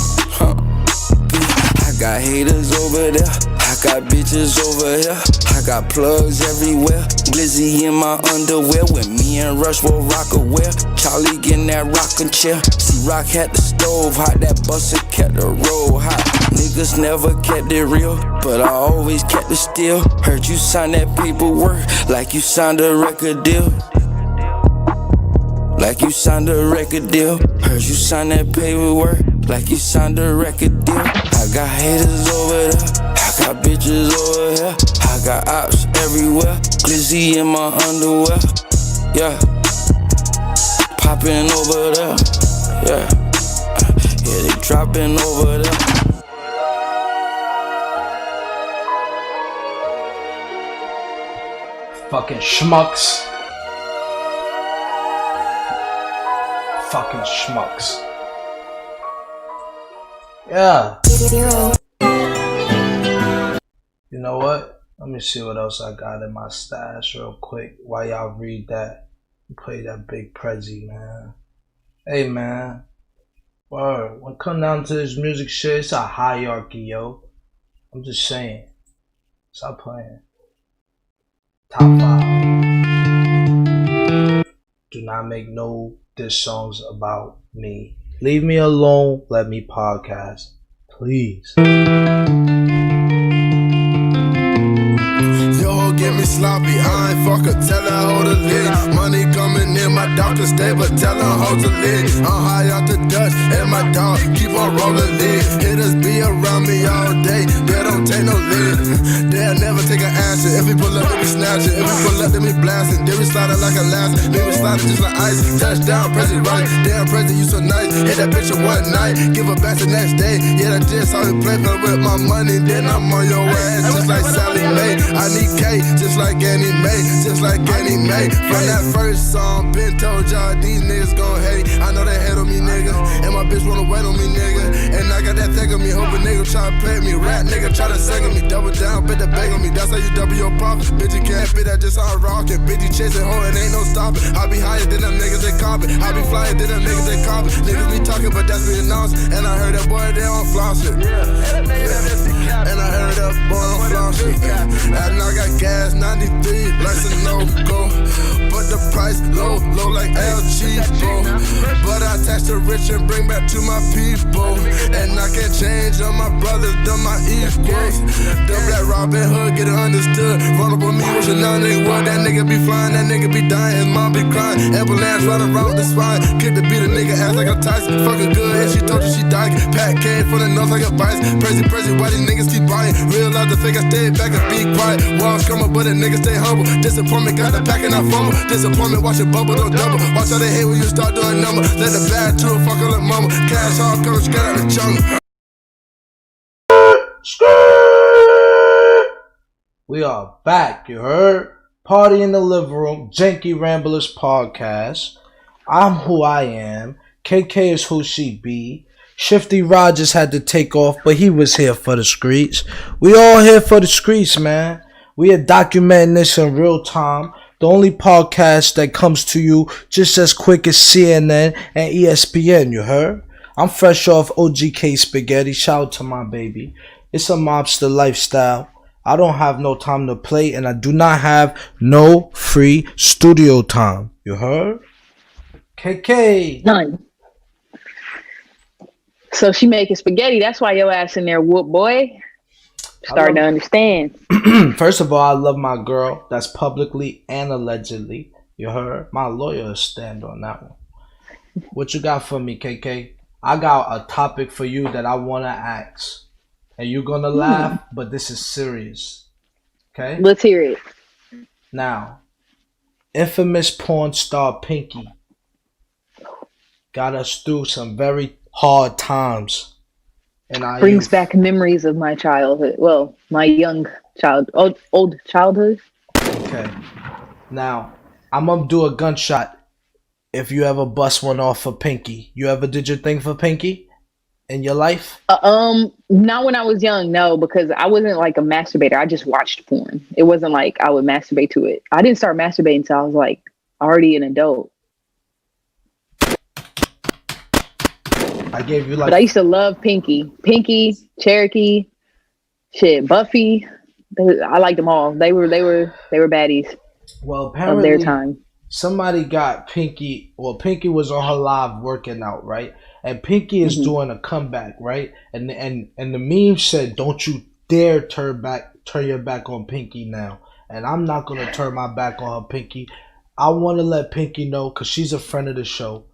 I got haters over there. I got bitches over here. I got plugs everywhere. Glizzy in my underwear. When me and Rush will rock aware. Charlie getting that rockin' chair. See Rock had the stove hot. That buster kept the road hot. Niggas never kept it real, but I always kept it still. Heard you sign that paperwork like you signed a record deal. Like you signed a record deal. Heard you sign that paperwork like you signed a record deal. I got haters over there. I got bitches over here. I got ops everywhere. Glizzy in my underwear. Yeah. Popping over there. Yeah. Yeah, they dropping over there. Fucking schmucks. Fucking schmucks. Yeah. You know what? Let me see what else I got in my stash real quick while y'all read that. Play that big PREZZY, man. Hey, man. Word. When it come down to this music shit, it's a hierarchy, yo. I'm just saying. Stop playing. Top 5. Do not make no diss songs about me. Leave me alone. Let me podcast. Please. Yo, get me sloppy. I ain't fuck her. Tell her hold a lid. Money coming in. My doctor stay, but tell her hold a lid. I'm high out the dust. And my dog keep on rolling lid. Hitters be around me all day. They don't take no lid. They'll never take an answer. If we pull up, then we snatch it. If we pull up, then we blast it. Then we slide it like a last. Then we slide it just like ice. Touchdown, PREZZY right. Damn, PREZZY, you so nice. Hit that picture one night. Give her back the next day. Yeah, that just how we play with my money. Then I'm on your ass just like Sally Mae. I need K, just like Annie Mae. Just like Annie Mae. From that first song, been told y'all these niggas gon' hate. I know they hate on me, nigga. And my bitch wanna wait on me, nigga. And I got that thing on me. Hope a nigga try to play me. Rat nigga try to sing on me. Double down, bet the bag on me. That's how you double your profit. Bitch, you can't fit that just how I rockin'. Bitch, you chasing hoe and ain't no stopping. I be higher than them niggas they copping. I be flyer than them niggas they copping. Niggas be talking, but that's being announced. And I heard that boy, they on floss it. And I heard that boy on floss it. And I got gas 93 like some no-go. But the price low, low like LG, bro. But I tax the rich and bring back to my people. And I can't change on my brothers, done my equals. The Black Robin Hood, get it understood. Run up on me, wish another nigga would. That nigga be flying, that nigga be dying, his mom be crying. Ambulance right around with the spine. Kick the beat a nigga ass like a Tyson. Fucking good, and she told you she died. Pat came from the nose like a vice. PREZZY, why these niggas keep buying? Realize the fake, I stay back and be quiet. Walls come up, but the niggas stay humble. Disappointment got the pack and I fumble. Disappointment, watch it bubble, don't double. Watch how they hate when you start doing number. Let the bad to a fucking little mama. Cash all come straight out the jungle. We are back, you heard? Party in the Living Room, Janky Ramblers podcast. I'm who I am. KK is who she be. Shifty Rogers had to take off, but he was here for the streets. We all here for the streets, man. We are documenting this in real time. The only podcast that comes to you just as quick as CNN and ESPN, you heard? I'm fresh off OGK Spaghetti. Shout out to my baby. It's a mobster lifestyle. I don't have no time to play, and I do not have no free studio time. You heard? KK. None. So she making spaghetti. That's why your ass in there, whoop boy. Starting to understand. First of all, I love my girl. That's publicly and allegedly. You heard? My lawyer will stand on that one. What you got for me, KK? I got a topic for you that I want to ask. And you're going to laugh, but this is serious. Okay? Let's hear it. Now, infamous porn star Pinky got us through some very hard times in our Brings youth. back memories of my childhood. Well, my young old childhood. Okay. Now, I'm gonna do a gunshot if you ever bust one off for Pinky. You ever did your thing for Pinky in your life? Not when I was young, no, because I wasn't like a masturbator. I just watched porn. It wasn't like I would masturbate to it. I didn't start masturbating until I was like already an adult. I gave you like. But I used to love Pinky, Cherokee, shit, Buffy. I liked them all. They were baddies. Well, of their time. Somebody got Pinky. Well, Pinky was on her live working out, right? And Pinky is doing a comeback, right? And the meme said, "Don't you dare turn your back on Pinky now." And I'm not gonna turn my back on her, Pinky. I want to let Pinky know, because she's a friend of the show.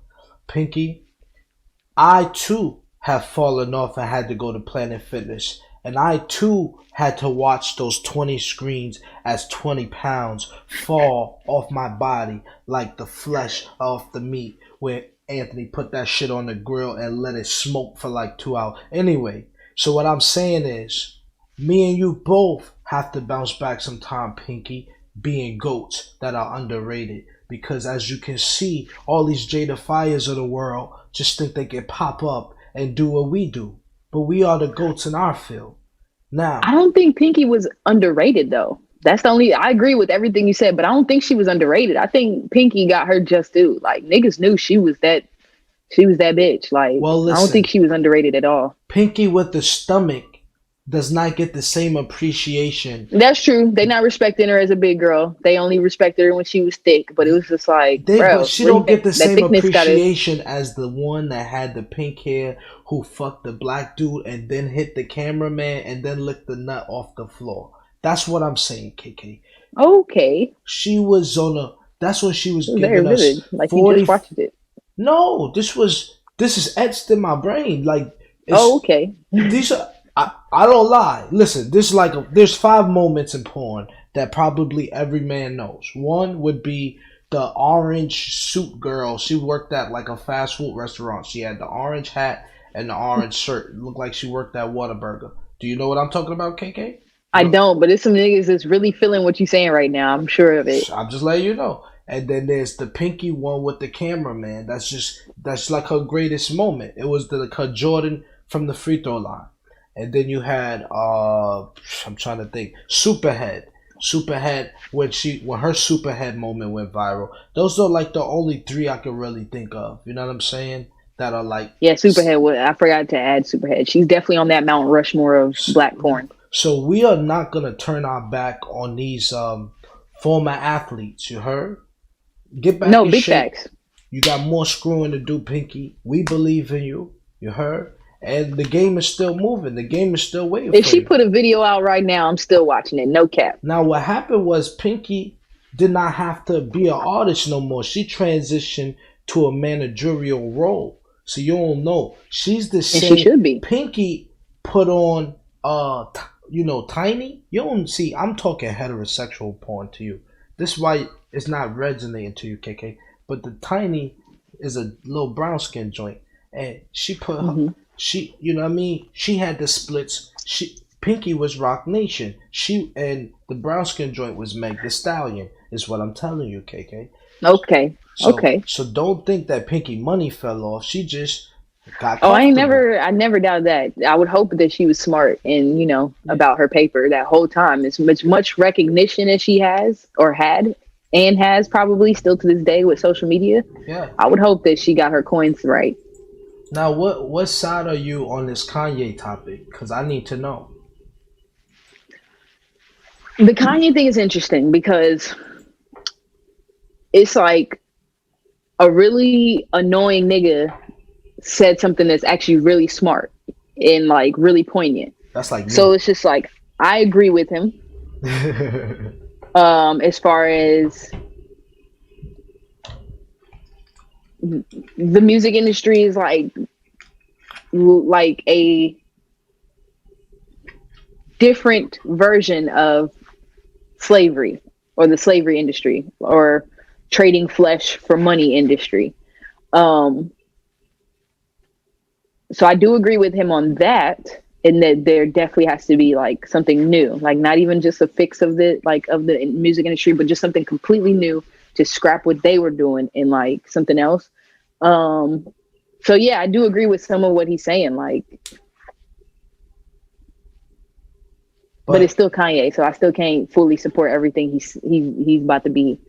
Pinky, I too have fallen off and had to go to Planet Fitness. And I too had to watch those 20 screens as 20 pounds fall off my body like the flesh off the meat, where Anthony put that shit on the grill and let it smoke for like 2 hours. Anyway, so what I'm saying is, me and you both have to bounce back sometime, Pinky, being goats that are underrated. Because as you can see, all these Jada Fires of the world just think they can pop up and do what we do. But we are the goats in our field. Now, I don't think Pinky was underrated though. That's the only. I agree with everything you said, but I don't think she was underrated. I think Pinky got her just due. Like niggas knew she was that bitch. Like, well, listen, I don't think she was underrated at all. Pinky with the stomach does not get the same appreciation. That's true. They not respecting her as a big girl. They only respected her when she was thick. But it was just like, bro, she don't get the same appreciation as the one that had the pink hair, who fucked the black dude and then hit the cameraman and then licked the nut off the floor. That's what I'm saying, KK. Okay. She was on a. That's when she was giving very us vivid. Like 40, you just watched it. No, this is etched in my brain. Like, okay. These are. I don't lie. Listen, there's 5 moments in porn that probably every man knows. One would be the orange suit girl. She worked at like a fast food restaurant. She had the orange hat and the orange shirt. It looked like she worked at Whataburger. Do you know what I'm talking about, KK? I don't, but it's some niggas that's really feeling what you're saying right now. I'm sure of it. I'm just letting you know. And then there's the Pinky one with the cameraman. That's like her greatest moment. It was her Jordan from the free throw line. And then you had I'm trying to think, Superhead when her Superhead moment went viral. Those are like the only 3 I can really think of. You know what I'm saying? That are like, yeah, Superhead. I forgot to add Superhead. She's definitely on that Mount Rushmore of black porn. So we are not gonna turn our back on these former athletes. You heard? Get back. No, big facts. You got more screwing to do, Pinky. We believe in you. You heard? And the game is still moving. The game is still waiting. If she put a video out right now, I'm still watching it. No cap. Now, what happened was Pinky did not have to be an artist no more. She transitioned to a managerial role. So you don't know. She's the same. And she should be. Pinky put on, Tiny. You don't see. I'm talking heterosexual porn to you. This is why it's not resonating to you, KK. But the Tiny is a little brown skin joint, and she put her. She, you know what I mean? She had the splits. Pinky was Rock Nation. And the brown skin joint was Meg the Stallion, is what I'm telling you, KK. Okay. Okay. So don't think that Pinky money fell off. She just got I never doubted that. I would hope that she was smart and, about her paper that whole time. As much recognition as she has or had and has probably still to this day with social media. Yeah. I would hope that she got her coins right. Now, what side are you on this Kanye topic? Because I need to know. The Kanye thing is interesting because it's like a really annoying nigga said something that's actually really smart and like really poignant. That's like me. So it's just like, I agree with him. As far as the music industry is like a different version of slavery, or the slavery industry, or trading flesh for money industry. So I do agree with him on that, and that there definitely has to be like something new, like not even just a fix of the music industry, but just something completely new to scrap what they were doing and like something else. So yeah, I do agree with some of what he's saying, like, but it's still Kanye, so I still can't fully support everything he's about to be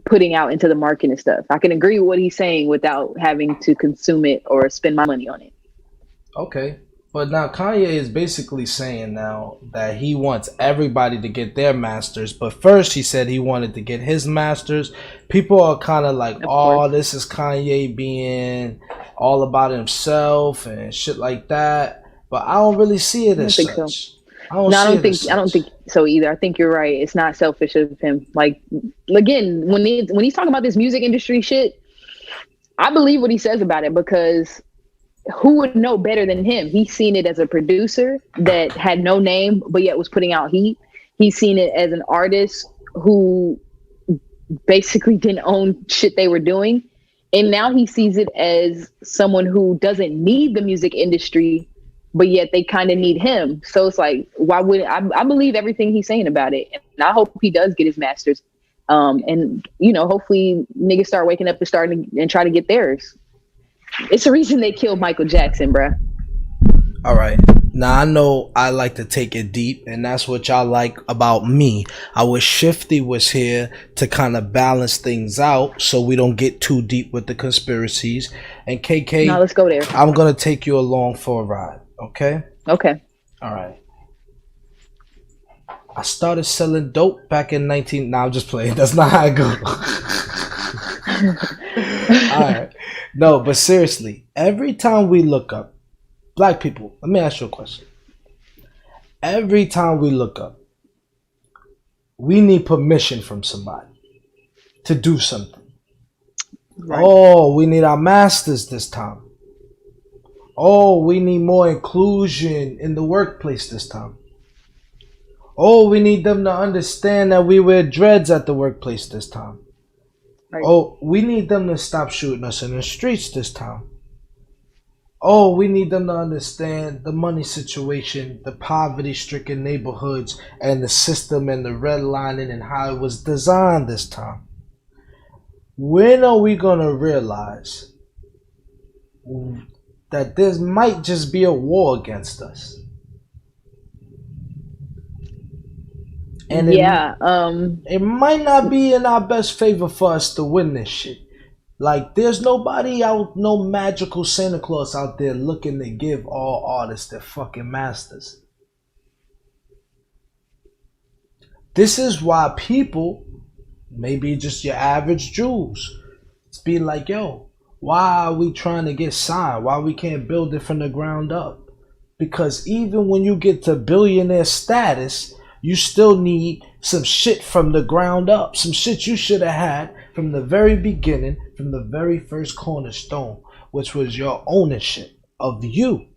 putting out into the market and stuff. I can agree with what he's saying without having to consume it or spend my money on it. Okay. But now Kanye is basically saying now that he wants everybody to get their masters. But first he said he wanted to get his masters. People are kind of like, oh, this is Kanye being all about himself and shit like that. But I don't really see it as such. So. I don't think so either. I think you're right. It's not selfish of him. Like, again, when he's talking about this music industry shit, I believe what he says about it, because who would know better than him? He's seen it as a producer that had no name, but yet was putting out heat. He's seen it as an artist who basically didn't own shit they were doing. And now he sees it as someone who doesn't need the music industry, but yet they kind of need him. So it's like, why would I believe everything he's saying about it. And I hope he does get his masters. And, you know, hopefully niggas start waking up and try to get theirs. It's the reason they killed Michael Jackson, bruh. All right. Now, I know I like to take it deep, and that's what y'all like about me. I wish Shifty was here to kind of balance things out so we don't get too deep with the conspiracies. And KK, no, let's go there. I'm going to take you along for a ride, okay? Okay. All right. I started selling dope back in Nah, I'm just playing. That's not how I go. All right. No, but seriously, every time we look up, black people, let me ask you a question. Every time we look up, we need permission from somebody to do something. Right. Oh, we need our masters this time. Oh, we need more inclusion in the workplace this time. Oh, we need them to understand that we wear dreads at the workplace this time. Right. Oh, we need them to stop shooting us in the streets this time. Oh, we need them to understand the money situation, the poverty-stricken neighborhoods, and the system and the redlining and how it was designed this time. When are we going to realize that there might just be a war against us? And it might not be in our best favor for us to win this shit. Like, there's nobody out, no magical Santa Claus out there looking to give all artists their fucking masters. This is why people, maybe just your average Julz, it's being like, yo, why are we trying to get signed? Why we can't build it from the ground up? Because even when you get to billionaire status, you still need some shit from the ground up. Some shit you should have had from the very beginning, from the very first cornerstone, which was your ownership of you.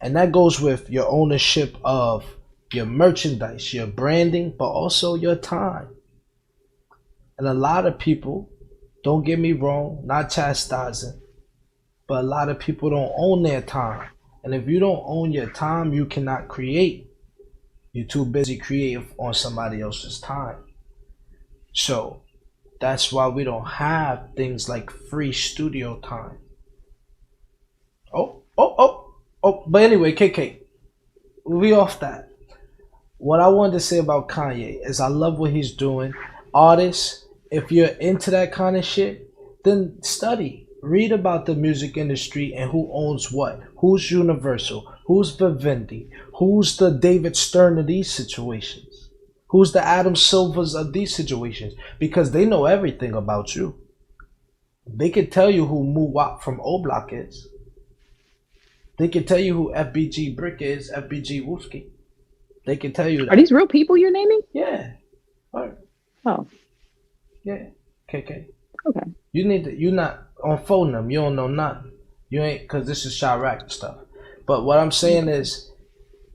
And that goes with your ownership of your merchandise, your branding, but also your time. And a lot of people, don't get me wrong, not chastising, but a lot of people don't own their time. And if you don't own your time, you cannot create. You're too busy creative on somebody else's time. So that's why we don't have things like free studio time. But anyway, KK, we off that. What I wanted to say about Kanye is I love what he's doing. Artists, if you're into that kind of shit, then study. Read about the music industry and who owns what. Who's Universal? Who's Vivendi? Who's the David Stern of these situations? Who's the Adam Silvers of these situations? Because they know everything about you. They can tell you who Muwap from O Block is. They can tell you who FBG Brick is, FBG Wolfski. They can tell you that. Are these real people you're naming? Yeah. Right. Oh. Yeah. KK. Okay. You need to, you're not on phone them. You don't know nothing. You ain't, because this is Chirac and stuff. But what I'm saying is,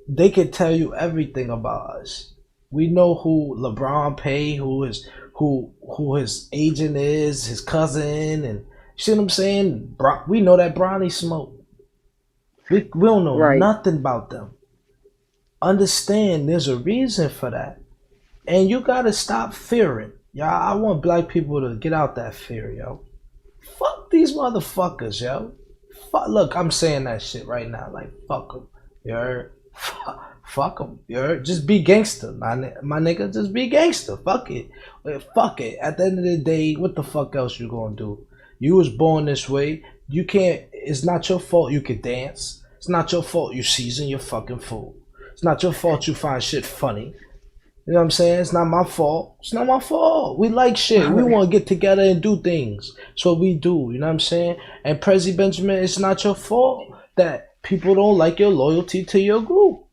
they can tell you everything about us. We know who LeBron pay, who his agent is, his cousin, See what I'm saying? We know that BRONNY smoke. We don't know nothing about them. Understand there's a reason for that. And you gotta stop fearing. Y'all, I want black people to get out that fear, yo. Fuck these motherfuckers, yo. Look, I'm saying that shit right now. Like, fuck them. You heard? Fuck them. You heard? Just be gangster, my nigga. Just be gangster. Fuck it. Fuck it. At the end of the day, what the fuck else you gonna do? You was born this way. You can't. It's not your fault you can dance. It's not your fault you season your fucking food. It's not your fault you find shit funny. You know what I'm saying? It's not my fault. It's not my fault. We like shit. We want to get together and do things. That's what we do. You know what I'm saying? And PREZZY Benjamin, it's not your fault that people don't like your loyalty to your group.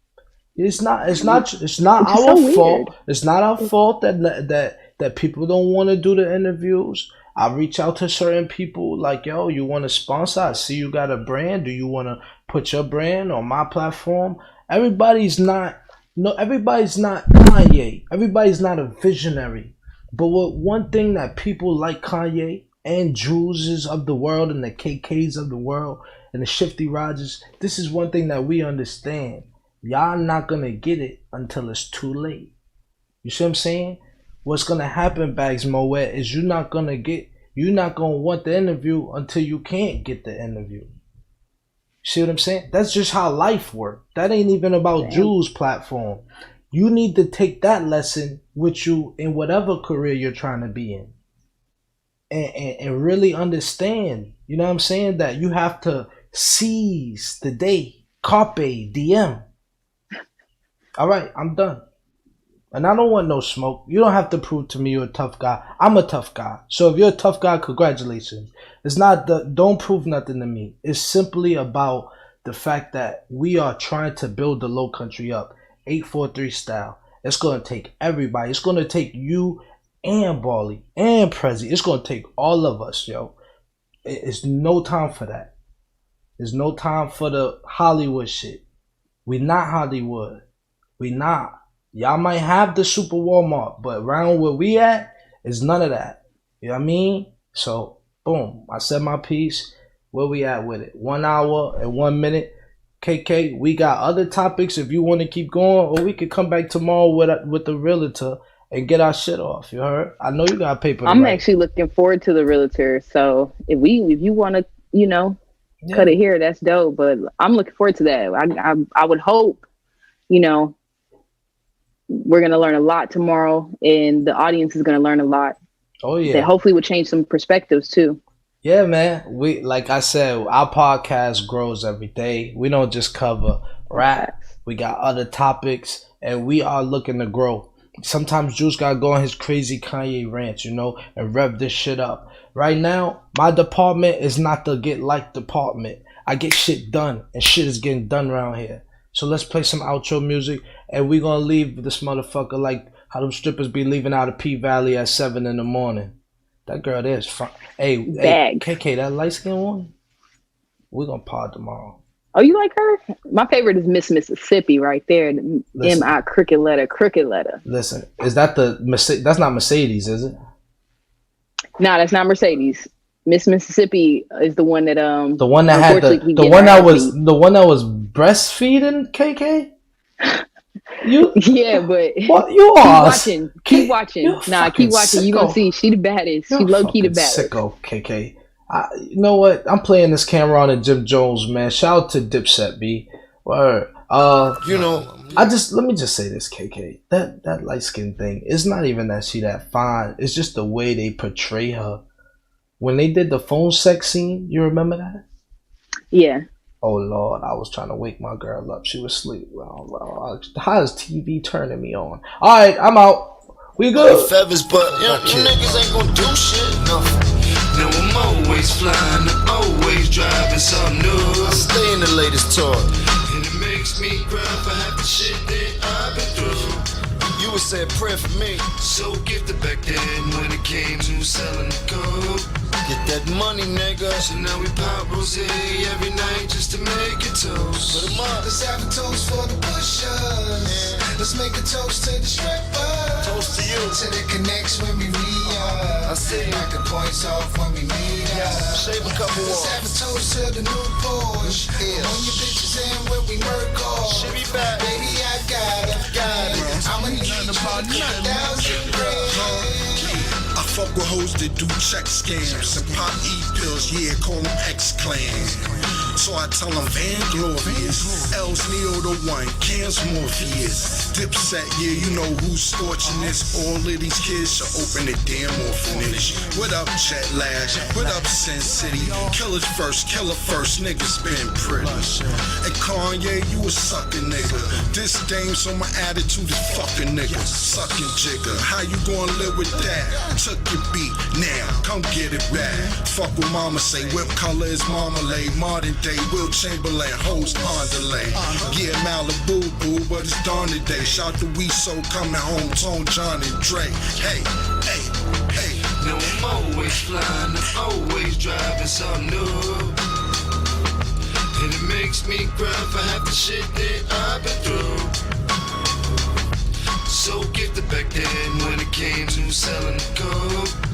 It's not our fault. It's not our fault that people don't want to do the interviews. I reach out to certain people like, yo, you want to sponsor? I see you got a brand. Do you want to put your brand on my platform? Everybody's not Kanye. Everybody's not a visionary. But one thing that people like Kanye and Julz of the world and the KKs of the world and the Shifty Rogers, this is one thing that we understand. Y'all not going to get it until it's too late. You see what I'm saying? What's going to happen, Bags Moet, is you're not going to want the interview until you can't get the interview. See what I'm saying? That's just how life works. That ain't even about Julz platform. You need to take that lesson with you in whatever career you're trying to be in. And really understand, you know what I'm saying, that you have to seize the day. Carpe diem. All right, I'm done. And I don't want no smoke. You don't have to prove to me you're a tough guy. I'm a tough guy. So if you're a tough guy, congratulations. It's not don't prove nothing to me. It's simply about the fact that we are trying to build the low country up. 843 style. It's going to take everybody. It's going to take you and Barley and PREZZY. It's going to take all of us, yo. It's no time for that. There's no time for the Hollywood shit. We not Hollywood. We not. Y'all might have the super Walmart, but around where we at is none of that. You know what I mean? So, boom. I said my piece. Where we at with it? 1 hour and 1 minute. KK, we got other topics if you want to keep going, or we could come back tomorrow with the realtor and get our shit off. You heard? I know you got paper. I'm actually looking forward to the realtor. So if you want to, cut it here, that's dope. But I'm looking forward to that. I would hope, we're going to learn a lot tomorrow, and the audience is going to learn a lot. Oh, yeah. That hopefully will change some perspectives, too. Yeah, man. We, like I said, our podcast grows every day. We don't just cover rap. We got other topics, and we are looking to grow. Sometimes Juice got to go on his crazy Kanye rants, and rev this shit up. Right now, my department is not the get like department. I get shit done, and shit is getting done around here. So let's play some outro music, and we gonna leave this motherfucker like how them strippers be leaving out of P-Valley at 7 in the morning. That girl there is fine. Hey, KK, that light skin one, we gonna pod tomorrow. Oh, you like her? My favorite is Miss Mississippi right there. M.I. crooked letter. Listen, is that that's not Mercedes, is it? No, that's not Mercedes. Miss Mississippi is the one that the one that had the one that was breastfeeding KK. Yeah, but what you are? Keep watching. Keep watching. You gonna see she the baddest. She low key the baddest. Sicko KK. You know what? I'm playing this camera on a Jim Jones, man. Shout out to Dipset B. Word. Let me just say this, KK. That light skin thing. It's not even that she that fine. It's just the way they portray her. When they did the phone sex scene, you remember that? Yeah. Oh, Lord, I was trying to wake my girl up. She was asleep. How is TV turning me on? All right, I'm out. We good. Feathers, but you niggas ain't gonna do shit. Now I'm always flying, I'm always driving something new. I stay in the latest toy. And it makes me cry for half the shit that I've been through. You would say a prayer for me. So gifted back then when it came to selling the code. Get that money, nigga. So now we pop rosé every night just to make it toast. Put 'em up. Let's have a toast for the pushers. Let's Let's make a toast to the stripper. Toast to you. To the connects when we re-up. I see you. Knocking points off when we meet up. Shave a couple Let's off. have a toast to the new Porsche. Yeah. On your bitches and when we murk off. She be back. Baby, I got it. I'ma need you to put 1,000 grand. I fuck with hoes that do check scams and pop E-pills, yeah, call them X-Clan. So I tell them Van Glorious, Els Neo the one, Cans Morpheus, Dipset, yeah, you know who's scorching this. All of these kids should open the damn orphanage. What up, Jet Lash? What up, Sin City? Killers first, niggas been pretty. And Kanye, you a suckin' nigga. This dame, so my attitude is fucking nigga. Suckin' jigger, how you gonna live with that? Took your beat, now come get it back. Fuck with mama say, whip color is marmalade. Modern day, Will Chamberlain, host on delay. Yeah, Malibu, boo, but it's dawn today. Shout to We So coming home, Tone, John and Dre. Hey, hey, hey. Now I'm always flying, I'm always driving something new. And it makes me cry for half the shit that I've been through. So gifted back then when it came to selling the coke.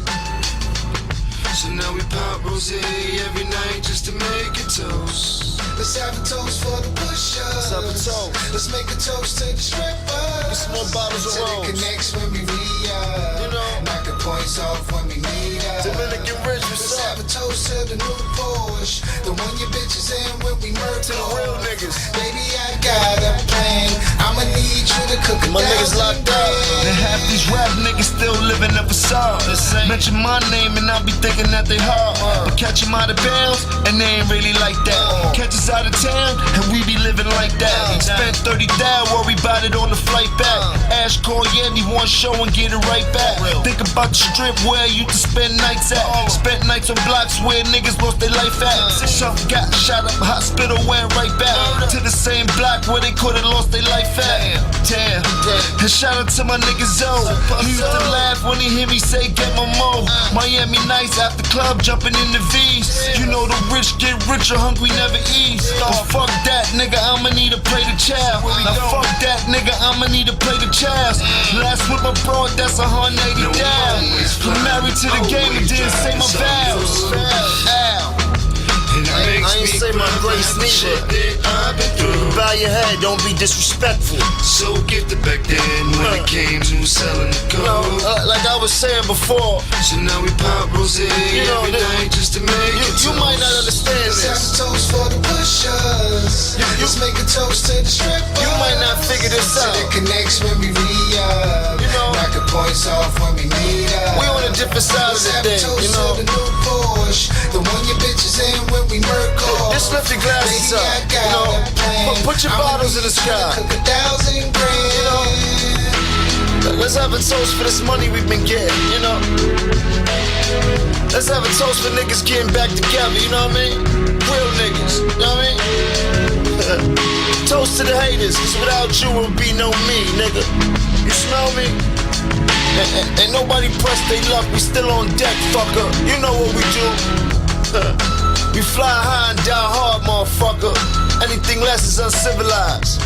So now we pop rosé every night just to make a toast. Let's have a toast for the push-ups. Let's have a toast. Let's make a toast to the strippers. Get some more bottles of To the Rose. connects when we re-up. You know. Knocking points off when we meet up. Dominican Ridge, what's Let's have up? a toast to the new Porsche. The one your bitches in when we murk To the real niggas. Baby, I got a plan. I'ma need you to cook My niggas locked up. And half these rap niggas still living up a facade. Mention my name and I be thinking that they hard. But catch them out of bounds and they ain't really like that. Catch us out of town and we be living like that. Spent 30 down, worry about it on the flight back. Ash Coriandy, one show and get it right back. Think about the strip where I used to spend nights at. Spent nights on blocks where niggas lost their life at. Some got shot up, hospital went right back to the same block where they could've lost their life at. Damn. And shout out to my nigga Zoe. He used to laugh when he hear me say get my mo. Miami nights after club jumping in the V's. You know the rich get richer, hungry never eats. But fuck that nigga, I'ma need to play the child. Now fuck that nigga, I'ma need to play the child. Last with my bro, that's 180 down. I'm married to the game and didn't say my vows. I ain't say my grace neither. Bow your head, don't be disrespectful. So gifted back then when it came to selling the coke. Like I was saying before, So now we pop rosé every night just to make it. you might not understand Let's have a this. toast for the push-ups. Let's make a toast to the strippers. You might not figure this To out. the connects when we re-up. You know. Knocking points off when we meet up. We on a different side of Let's the have a thing, toast you know. to the new Porsche. The one your bitches in when we murk off. Just lift your glasses Baby, up, I got you know. a plan. Put your I'ma bottles in the need you to sky. Cook 1,000 grand. You know. Let's have a toast for this money we've been getting, you know. Let's have a toast for niggas getting back together, you know what I mean? Real niggas, you know what I mean? Toast to the haters, cause without you it would be no me, nigga. You smell me? Ain't nobody pressed they luck, we still on deck, fucker. You know what we do. We fly high and die hard, motherfucker. Anything less is uncivilized.